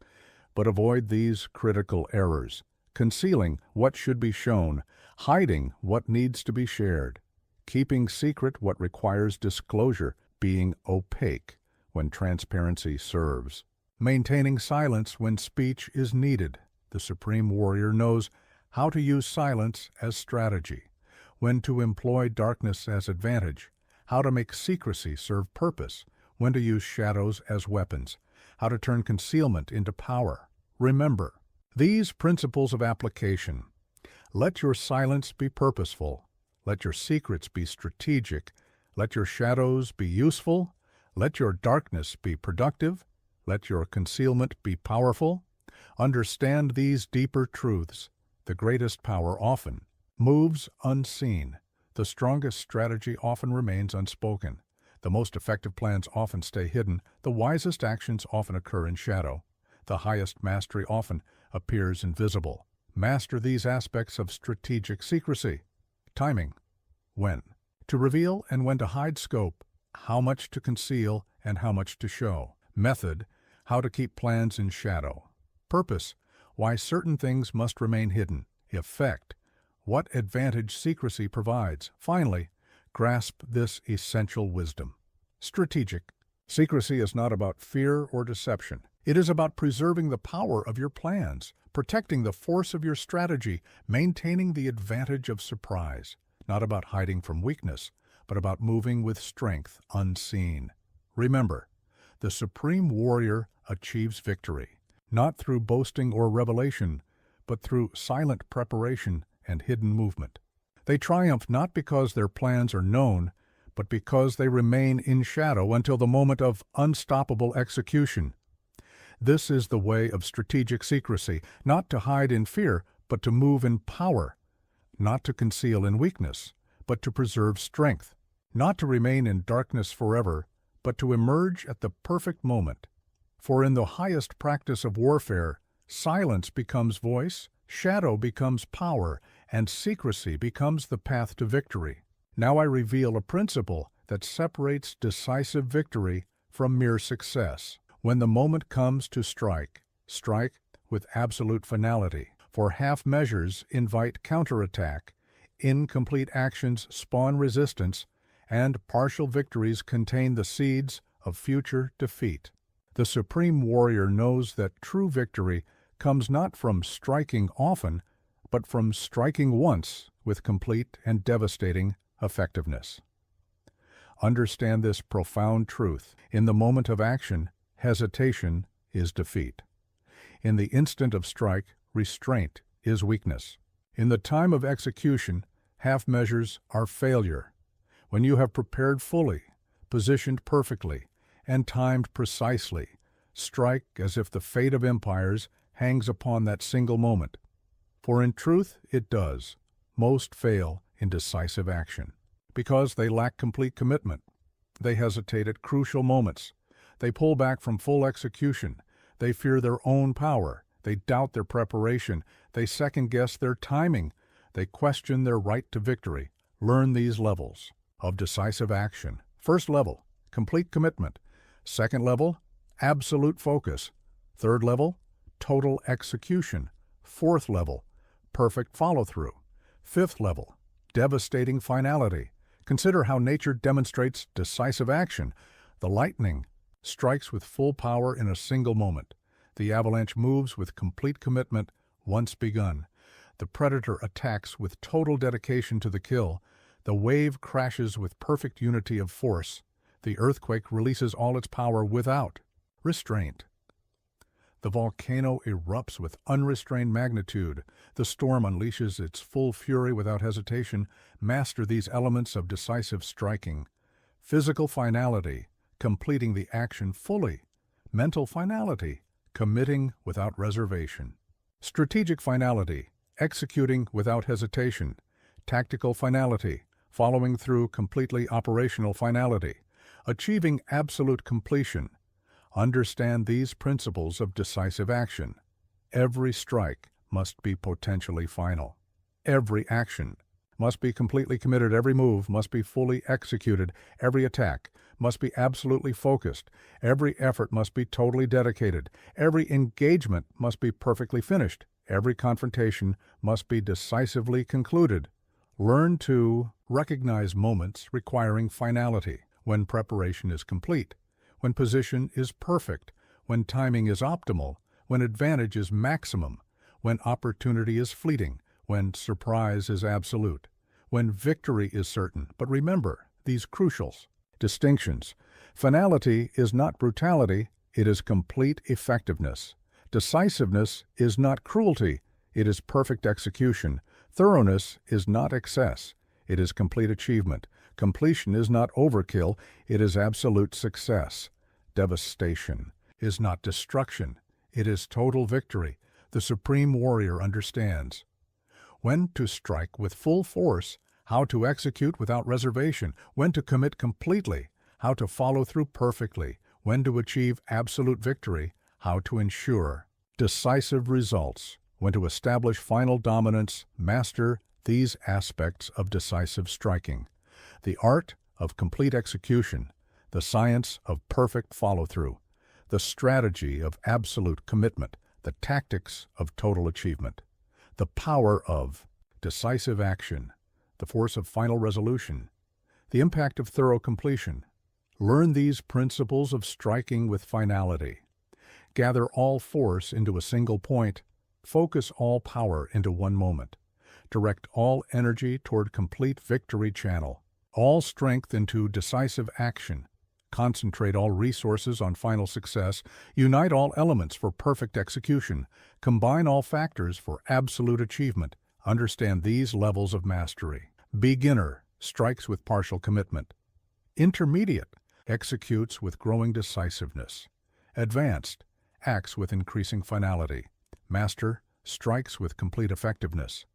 but avoid these critical errors. Concealing what should be shown, hiding what needs to be shared, keeping secret what requires disclosure, being opaque when transparency serves, maintaining silence when speech is needed. The supreme warrior knows how to use silence as strategy, when to employ darkness as advantage, how to make secrecy serve purpose, when to use shadows as weapons, how to turn concealment into power. Remember these principles of application. Let your silence be purposeful. Let your secrets be strategic. Let your shadows be useful. Let your darkness be productive. Let your concealment be powerful. Understand these deeper truths. The greatest power often moves unseen. The strongest strategy often remains unspoken. The most effective plans often stay hidden. The wisest actions often occur in shadow. The highest mastery often appears invisible. Master these aspects of strategic secrecy. Timing. When to reveal and when to hide. Scope. How much to conceal and how much to show. Method. How to keep plans in shadow. Purpose. Why certain things must remain hidden. Effect. What advantage secrecy provides. Finally, grasp this essential wisdom. Strategic. Secrecy is not about fear or deception. It is about preserving the power of your plans, protecting the force of your strategy, maintaining the advantage of surprise. Not about hiding from weakness, but about moving with strength unseen. Remember, the supreme warrior achieves victory, not through boasting or revelation, but through silent preparation and hidden movement. They triumph not because their plans are known, but because they remain in shadow until the moment of unstoppable execution. This is the way of strategic secrecy, not to hide in fear, but to move in power, not to conceal in weakness, but to preserve strength, not to remain in darkness forever, but to emerge at the perfect moment. For in the highest practice of warfare, silence becomes voice, shadow becomes power, and secrecy becomes the path to victory. Now I reveal a principle that separates decisive victory from mere success. When the moment comes to strike, strike with absolute finality. For half measures invite counterattack, incomplete actions spawn resistance, and partial victories contain the seeds of future defeat. The supreme warrior knows that true victory comes not from striking often, but from striking once with complete and devastating effectiveness. Understand this profound truth. In the moment of action, hesitation is defeat. In the instant of strike, restraint is weakness. In the time of execution, half measures are failure. When you have prepared fully, positioned perfectly, and timed precisely, strike as if the fate of empires hangs upon that single moment. For in truth it does. Most fail in decisive action, because they lack complete commitment. They hesitate at crucial moments. They pull back from full execution. They fear their own power. They doubt their preparation. They second-guess their timing. They question their right to victory. Learn these levels of decisive action. First level, complete commitment. Second level, absolute focus. Third level, total execution. Fourth level, perfect follow-through. Fifth level, devastating finality. Consider how nature demonstrates decisive action. The lightning strikes with full power in a single moment. The avalanche moves with complete commitment once begun. The predator attacks with total dedication to the kill. The wave crashes with perfect unity of force. The earthquake releases all its power without restraint. The volcano erupts with unrestrained magnitude. The storm unleashes its full fury without hesitation. Master these elements of decisive striking. Physical finality, completing the action fully. Mental finality, committing without reservation. Strategic finality, executing without hesitation. Tactical finality, following through completely operational finality. Achieving absolute completion. Understand these principles of decisive action. Every strike must be potentially final. Every action must be completely committed. Every move must be fully executed. Every attack must be absolutely focused. Every effort must be totally dedicated. Every engagement must be perfectly finished. Every confrontation must be decisively concluded. Learn to recognize moments requiring finality, when preparation is complete, when position is perfect, when timing is optimal, when advantage is maximum, when opportunity is fleeting, when surprise is absolute, when victory is certain. But remember these crucial distinctions. Finality is not brutality, it is complete effectiveness. Decisiveness is not cruelty, it is perfect execution. Thoroughness is not excess, it is complete achievement. Completion is not overkill, it is absolute success. Devastation is not destruction, it is total victory. The supreme warrior understands when to strike with full force, how to execute without reservation, when to commit completely, how to follow through perfectly, when to achieve absolute victory, how to ensure decisive results, when to establish final dominance, master these aspects of decisive striking. The art of complete execution, the science of perfect follow-through, the strategy of absolute commitment, the tactics of total achievement, the power of decisive action, the force of final resolution, the impact of thorough completion. Learn these principles of striking with finality. Gather all force into a single point. Focus all power into one moment. Direct all energy toward complete victory channel. All strength into decisive action. Concentrate all resources on final success. Unite all elements for perfect execution. Combine all factors for absolute achievement. Understand these levels of mastery. Beginner strikes with partial commitment. Intermediate executes with growing decisiveness. Advanced acts with increasing finality. Master strikes with complete effectiveness.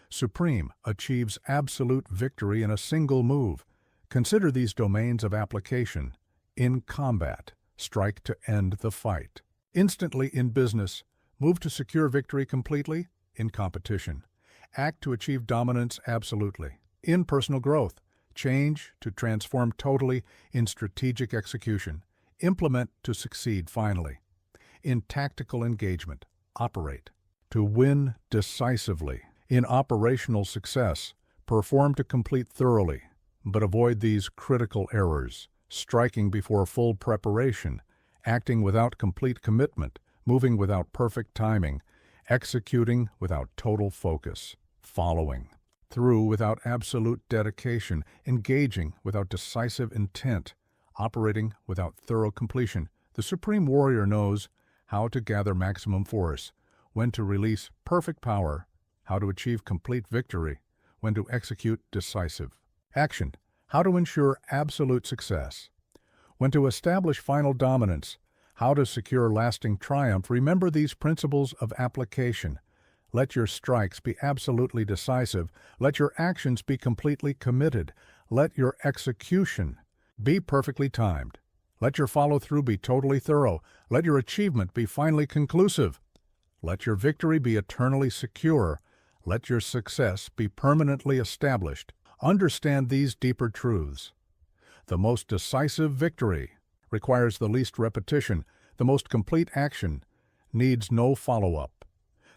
Supreme achieves absolute victory in a single move. Consider these domains of application. In combat, strike to end the fight. Instantly in business, move to secure victory completely. In competition, act to achieve dominance absolutely. In personal growth, change to transform totally. In strategic execution, implement to succeed finally. In tactical engagement, operate to win decisively. In operational success, perform to complete thoroughly, but avoid these critical errors: striking before full preparation, acting without complete commitment, moving without perfect timing, executing without total focus, following through without absolute dedication, engaging without decisive intent, operating without thorough completion. The supreme warrior knows how to gather maximum force, when to release perfect power, how to achieve complete victory, when to execute decisive action, how to ensure absolute success, when to establish final dominance, how to secure lasting triumph. Remember these principles of application. Let your strikes be absolutely decisive. Let your actions be completely committed. Let your execution be perfectly timed. Let your follow-through be totally thorough. Let your achievement be finally conclusive. Let your victory be eternally secure. Let your success be permanently established. Understand these deeper truths. The most decisive victory requires the least repetition. The most complete action needs no follow-up.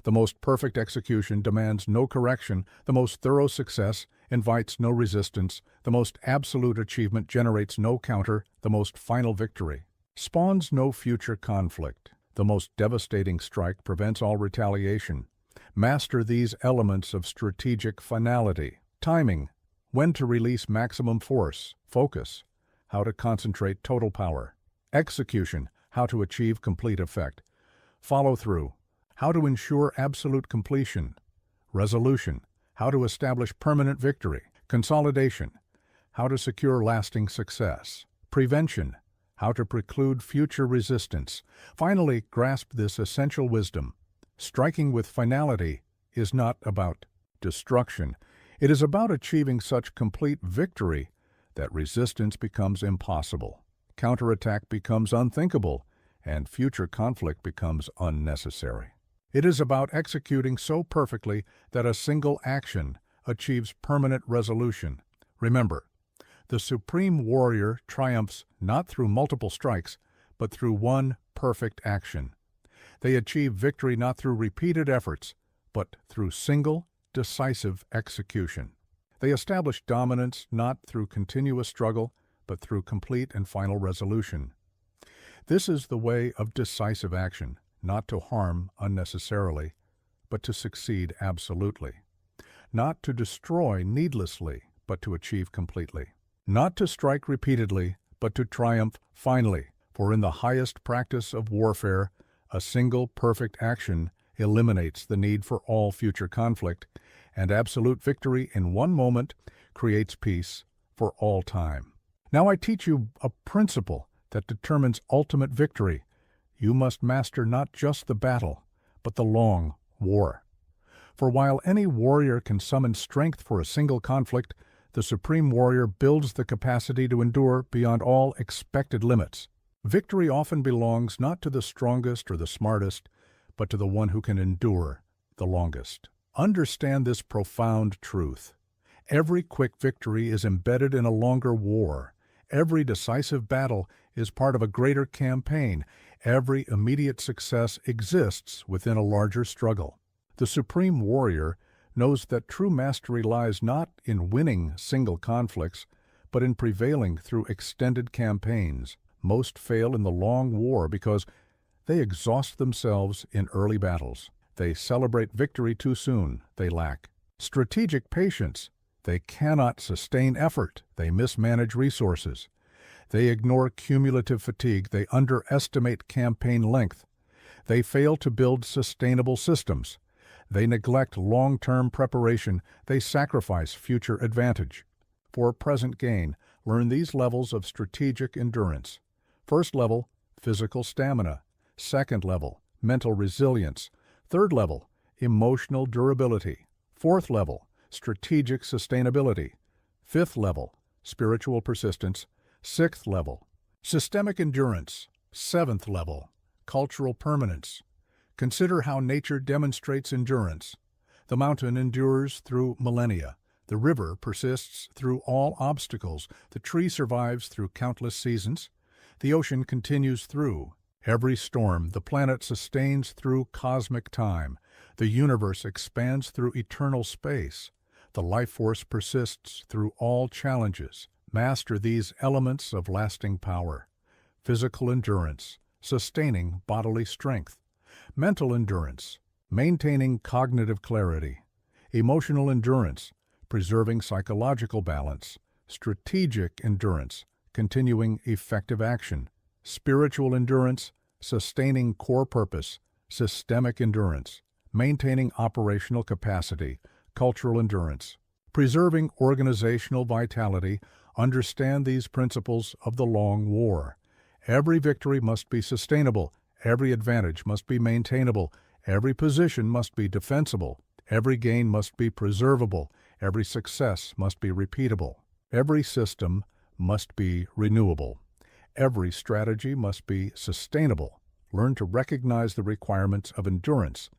The most perfect execution demands no correction. The most thorough success invites no resistance. The most absolute achievement generates no counter. The most final victory spawns no future conflict. The most devastating strike prevents all retaliation. Master these elements of strategic finality: timing, when to release maximum force, focus, how to concentrate total power; execution, how to achieve complete effect; follow-through, how to ensure absolute completion; resolution, how to establish permanent victory; consolidation, how to secure lasting success; prevention, how to preclude future resistance. Finally, grasp this essential wisdom. Striking with finality is not about destruction. It is about achieving such complete victory that resistance becomes impossible, counterattack becomes unthinkable, and future conflict becomes unnecessary. It is about executing so perfectly that a single action achieves permanent resolution. Remember, the supreme warrior triumphs not through multiple strikes, but through one perfect action. They achieve victory not through repeated efforts, but through single, decisive execution. They establish dominance not through continuous struggle, but through complete and final resolution. This is the way of decisive action, not to harm unnecessarily, but to succeed absolutely. Not to destroy needlessly, but to achieve completely. Not to strike repeatedly, but to triumph finally. For in the highest practice of warfare, a single perfect action eliminates the need for all future conflict, and absolute victory in one moment creates peace for all time. Now I teach you a principle that determines ultimate victory. You must master not just the battle, but the long war. For while any warrior can summon strength for a single conflict, the supreme warrior builds the capacity to endure beyond all expected limits. Victory often belongs not to the strongest or the smartest, but to the one who can endure the longest. Understand this profound truth. Every quick victory is embedded in a longer war. Every decisive battle is part of a greater campaign. Every immediate success exists within a larger struggle. The supreme warrior knows that true mastery lies not in winning single conflicts, but in prevailing through extended campaigns. Most fail in the long war because they exhaust themselves in early battles. They celebrate victory too soon. They lack strategic patience. They cannot sustain effort. They mismanage resources. They ignore cumulative fatigue. They underestimate campaign length. They fail to build sustainable systems. They neglect long-term preparation. They sacrifice future advantage. For present gain, learn these levels of strategic endurance. First level, physical stamina. Second level, mental resilience. Third level, emotional durability. Fourth level, strategic sustainability. Fifth level, spiritual persistence. Sixth level, systemic endurance. Seventh level, cultural permanence. Consider how nature demonstrates endurance. The mountain endures through millennia. The river persists through all obstacles. The tree survives through countless seasons. The ocean continues through every storm. The planet sustains through cosmic time. The universe expands through eternal space. The life force persists through all challenges. Master these elements of lasting power. Physical endurance, sustaining bodily strength. Mental endurance, maintaining cognitive clarity. Emotional endurance, preserving psychological balance. Strategic endurance, continuing effective action. Spiritual endurance, sustaining core purpose. Systemic endurance, maintaining operational capacity. Cultural endurance, preserving organizational vitality. Understand these principles of the long war. Every victory must be sustainable. Every advantage must be maintainable. Every position must be defensible. Every gain must be preservable. Every success must be repeatable. Every system must be renewable. Every strategy must be sustainable. Learn to recognize the requirements of endurance.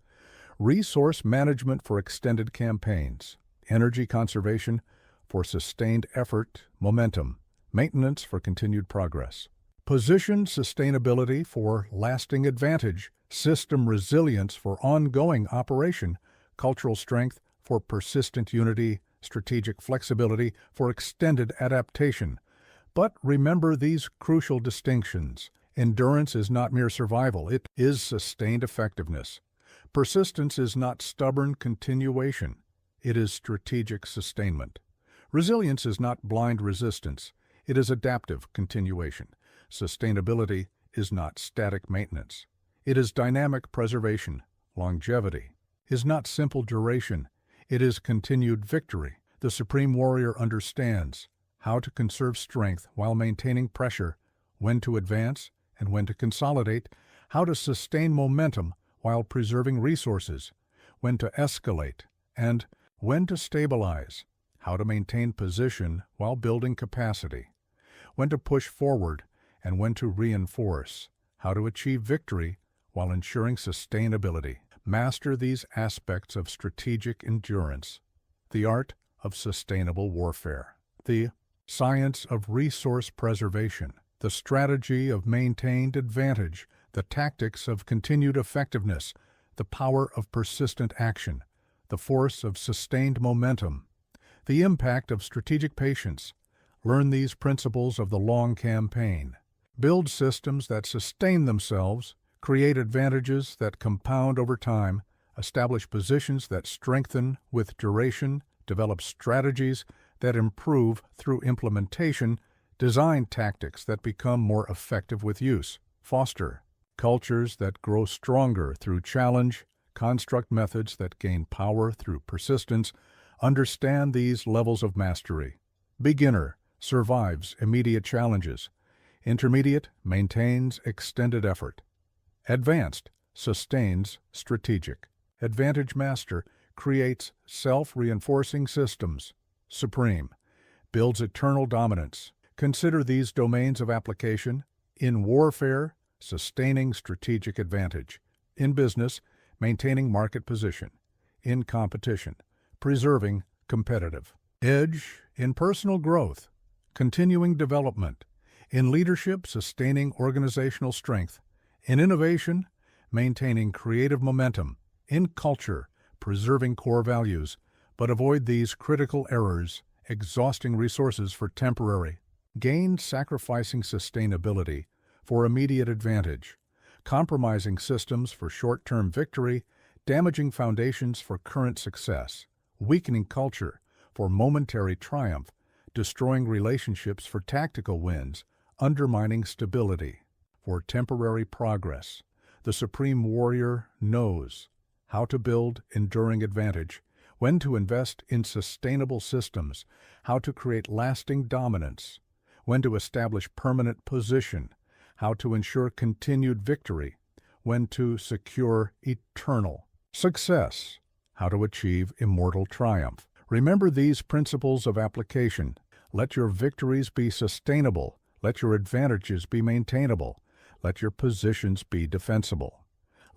Resource management for extended campaigns. Energy conservation for sustained effort, momentum. Maintenance for continued progress. Position sustainability for lasting advantage, system resilience for ongoing operation, cultural strength for persistent unity, strategic flexibility for extended adaptation. But remember these crucial distinctions. Endurance is not mere survival, it is sustained effectiveness. Persistence is not stubborn continuation, it is strategic sustainment. Resilience is not blind resistance, it is adaptive continuation. Sustainability is not static maintenance. It is dynamic preservation. Longevity is not simple duration. It is continued victory. The supreme warrior understands how to conserve strength while maintaining pressure, when to advance and when to consolidate, how to sustain momentum while preserving resources, when to escalate and when to stabilize, how to maintain position while building capacity, when to push forward and when to reinforce, how to achieve victory while ensuring sustainability. Master these aspects of strategic endurance, the art of sustainable warfare, the science of resource preservation, the strategy of maintained advantage, the tactics of continued effectiveness, the power of persistent action, the force of sustained momentum, the impact of strategic patience. Learn these principles of the long campaign. Build systems that sustain themselves, create advantages that compound over time, establish positions that strengthen with duration, develop strategies that improve through implementation, Design tactics that become more effective with use. Foster cultures that grow stronger through challenge. Construct methods that gain power through persistence. Understand these levels of mastery. Beginner survives immediate challenges. Intermediate maintains extended effort. Advanced sustains strategic. Advantage master creates self-reinforcing systems. Supreme builds eternal dominance. Consider these domains of application. In warfare, sustaining strategic advantage. In business, maintaining market position. In competition, preserving competitive edge. In personal growth, continuing development. In leadership, sustaining organizational strength. In innovation, maintaining creative momentum. In culture, preserving core values, but avoid these critical errors, exhausting resources for temporary gain, sacrificing sustainability for immediate advantage, compromising systems for short-term victory, damaging foundations for current success, weakening culture for momentary triumph, destroying relationships for tactical wins, undermining stability for temporary progress. The supreme warrior knows how to build enduring advantage, when to invest in sustainable systems, how to create lasting dominance, when to establish permanent position, how to ensure continued victory, when to secure eternal success, how to achieve immortal triumph. Remember these principles of application. Let your victories be sustainable. Let your advantages be maintainable. Let your positions be defensible.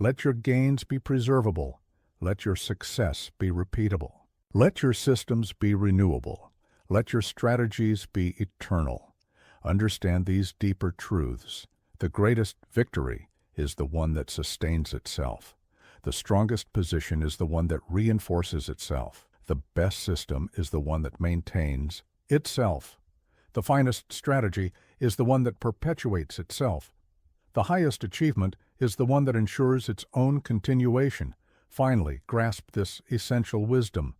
Let your gains be preservable. Let your success be repeatable. Let your systems be renewable. Let your strategies be eternal. Understand these deeper truths. The greatest victory is the one that sustains itself. The strongest position is the one that reinforces itself. The best system is the one that maintains itself. The finest strategy is the one that perpetuates itself. The highest achievement is the one that ensures its own continuation. Finally, grasp this essential wisdom.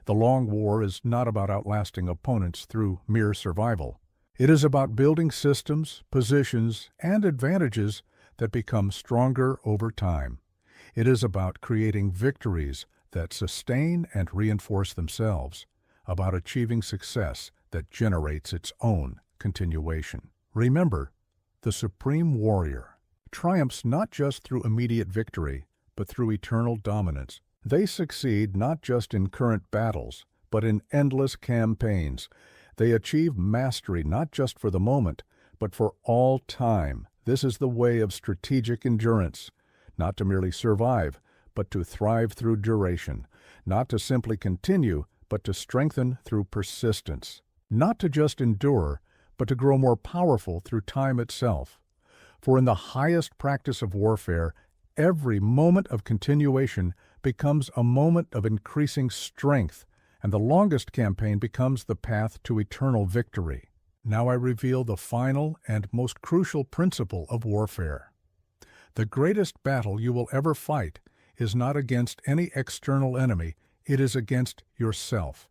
The long war is not about outlasting opponents through mere survival. It is about building systems, positions, and advantages that become stronger over time. It is about creating victories that sustain and reinforce themselves, about achieving success that generates its own continuation. Remember, the supreme warrior triumphs not just through immediate victory, but through eternal dominance. They succeed not just in current battles, but in endless campaigns. They achieve mastery not just for the moment, but for all time. This is the way of strategic endurance, not to merely survive, but to thrive through duration, not to simply continue, but to strengthen through persistence, not to just endure, but to grow more powerful through time itself. For in the highest practice of warfare, every moment of continuation becomes a moment of increasing strength, and the longest campaign becomes the path to eternal victory. Now I reveal the final and most crucial principle of warfare. The greatest battle you will ever fight is not against any external enemy, it is against yourself.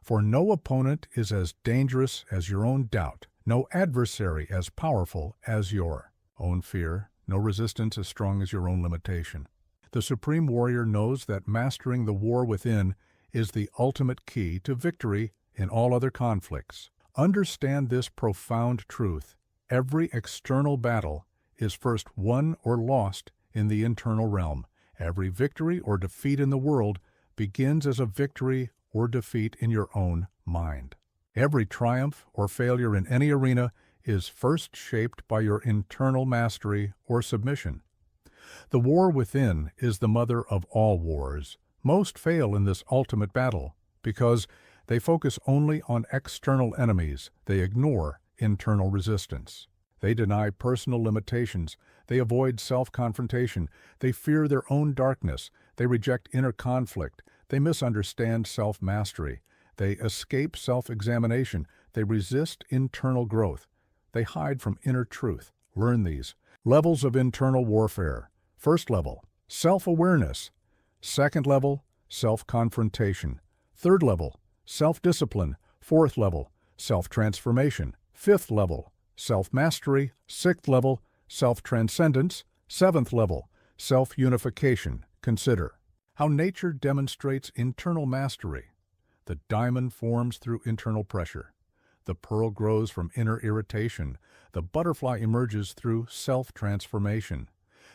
For no opponent is as dangerous as your own doubt, no adversary as powerful as your own fear, no resistance as strong as your own limitation. The supreme warrior knows that mastering the war within is the ultimate key to victory in all other conflicts. Understand this profound truth. Every external battle is first won or lost in the internal realm. Every victory or defeat in the world begins as a victory or defeat in your own mind. Every triumph or failure in any arena is first shaped by your internal mastery or submission. The war within is the mother of all wars. Most fail in this ultimate battle because they focus only on external enemies. They ignore internal resistance. They deny personal limitations. They avoid self-confrontation. They fear their own darkness. They reject inner conflict. They misunderstand self-mastery. They escape self-examination. They resist internal growth. They hide from inner truth. Learn these levels of internal warfare. First level, self-awareness. Second level, self-confrontation. Third level, self-discipline. Fourth level, self-transformation. 5th level, self-mastery. 6th level, self-transcendence. 7th level, self-unification. Consider how nature demonstrates internal mastery. The diamond forms through internal pressure. The pearl grows from inner irritation. The butterfly emerges through self-transformation.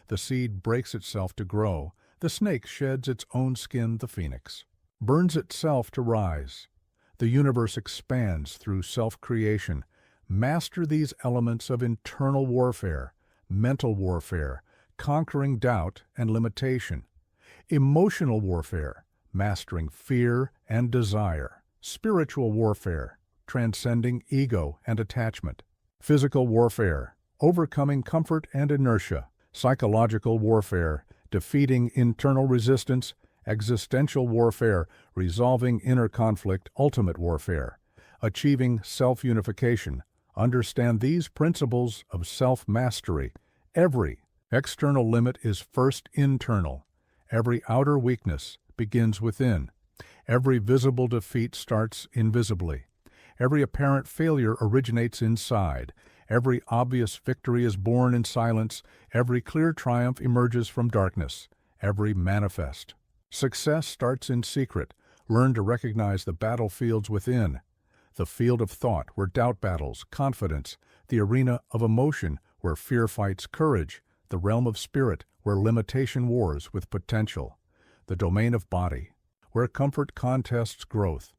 The seed breaks itself to grow. The snake sheds its own skin, the phoenix burns itself to rise. The universe expands through self-creation. Master these elements of internal warfare, mental warfare, conquering doubt and limitation. Emotional warfare, mastering fear and desire. Spiritual warfare, transcending ego and attachment. Physical warfare, overcoming comfort and inertia. Psychological warfare, defeating internal resistance. Existential warfare, resolving inner conflict. Ultimate warfare, achieving self-unification. Understand these principles of self-mastery. Every external limit is first internal. Every outer weakness begins within. Every visible defeat starts invisibly. Every apparent failure originates inside. Every obvious victory is born in silence. Every clear triumph emerges from darkness. Every manifest success starts in secret. Learn to recognize the battlefields within. The field of thought where doubt battles confidence. The arena of emotion where fear fights courage. The realm of spirit where limitation wars with potential. The domain of body where comfort contests growth.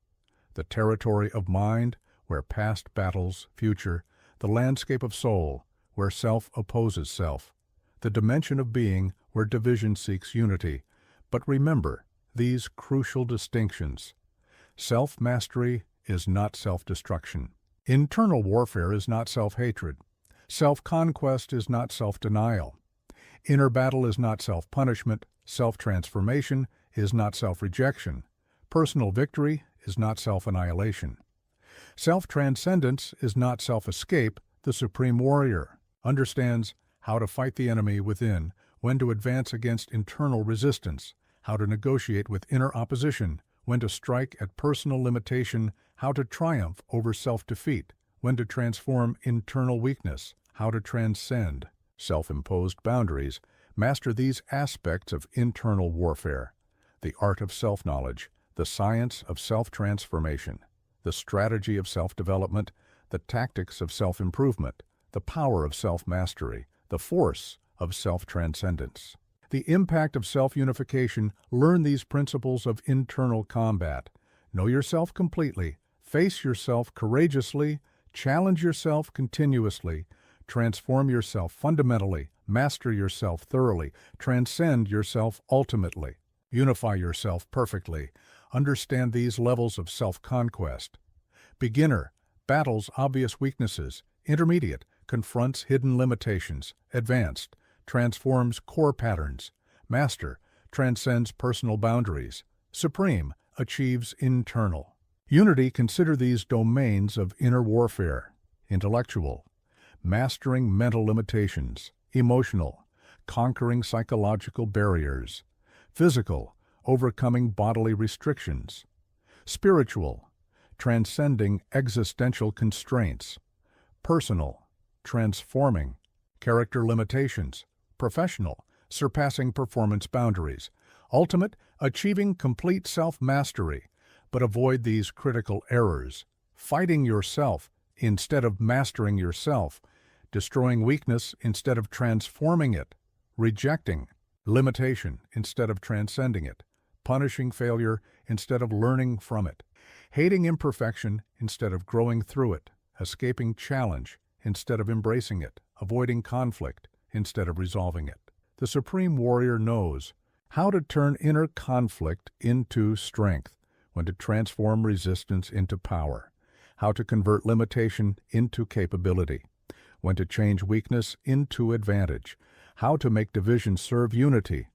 The territory of mind where past battles future. The landscape of soul where self opposes self. The dimension of being where division seeks unity. But remember these crucial distinctions. Self-mastery is not self-destruction. Internal warfare is not self-hatred. Self-conquest is not self-denial. Inner battle is not self-punishment. Self-transformation is not self-rejection. Personal victory is not self-annihilation. Self-transcendence is not self-escape. The supreme warrior understands how to fight the enemy within, when to advance against internal resistance, how to negotiate with inner opposition, when to strike at personal limitation, how to triumph over self-defeat, when to transform internal weakness, how to transcend self-imposed boundaries. Master these aspects of internal warfare: the art of self-knowledge, the science of self-transformation, the strategy of self-development, the tactics of self-improvement, the power of self-mastery, the force of self-transcendence. The impact of self-unification. Learn these principles of internal combat. Know yourself completely. Face yourself courageously. Challenge yourself continuously. Transform yourself fundamentally. Master yourself thoroughly. Transcend yourself ultimately. Unify yourself perfectly. Understand these levels of self-conquest. Beginner battles obvious weaknesses. Intermediate confronts hidden limitations. Advanced transforms core patterns. Master transcends personal boundaries. Supreme achieves internal unity. Consider these domains of inner warfare. Intellectual, mastering mental limitations. Emotional, conquering psychological barriers. Physical, overcoming bodily restrictions. Spiritual, transcending existential constraints. Personal, transforming character limitations. Professional, surpassing performance boundaries. Ultimate, achieving complete self-mastery. But avoid these critical errors: fighting yourself instead of mastering yourself, destroying weakness instead of transforming it, rejecting limitation instead of transcending it, punishing failure instead of learning from it, hating imperfection instead of growing through it, escaping challenge instead of embracing it, avoiding conflict instead of resolving it. The supreme warrior knows how to turn inner conflict into strength, when to transform resistance into power, how to convert limitation into capability, when to change weakness into advantage, how to make division serve unity,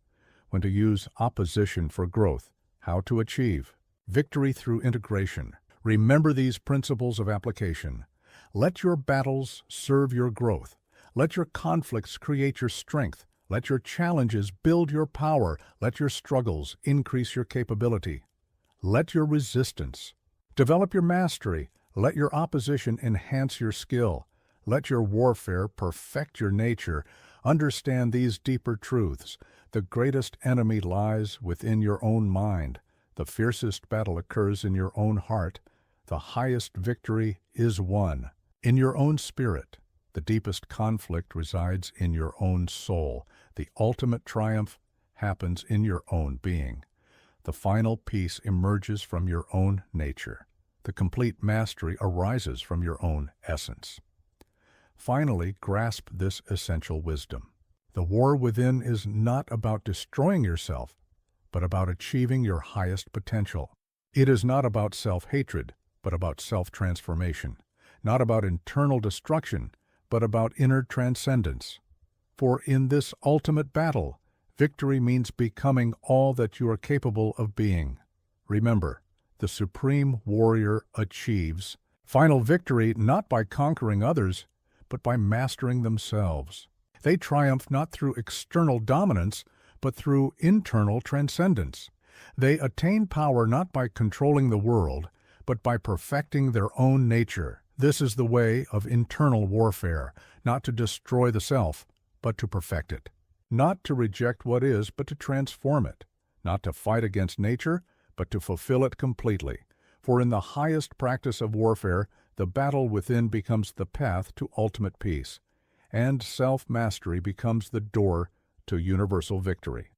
when to use opposition for growth, how to achieve victory through integration. Remember these principles of application. Let your battles serve your growth. Let your conflicts create your strength. Let your challenges build your power. Let your struggles increase your capability. Let your resistance develop your mastery. Let your opposition enhance your skill. Let your warfare perfect your nature. Understand these deeper truths. The greatest enemy lies within your own mind. The fiercest battle occurs in your own heart. The highest victory is won in your own spirit. The deepest conflict resides in your own soul. The ultimate triumph happens in your own being. The final peace emerges from your own nature. The complete mastery arises from your own essence. Finally, grasp this essential wisdom. The war within is not about destroying yourself, but about achieving your highest potential. It is not about self-hatred, but about self-transformation. Not about internal destruction, but about inner transcendence. For in this ultimate battle, victory means becoming all that you are capable of being. Remember, the supreme warrior achieves final victory not by conquering others, but by mastering themselves. They triumph not through external dominance, but through internal transcendence. They attain power not by controlling the world, but by perfecting their own nature. This is the way of internal warfare, not to destroy the self, but to perfect it. Not to reject what is, but to transform it. Not to fight against nature, but to fulfill it completely. For in the highest practice of warfare, the battle within becomes the path to ultimate peace, and self-mastery becomes the door to universal victory.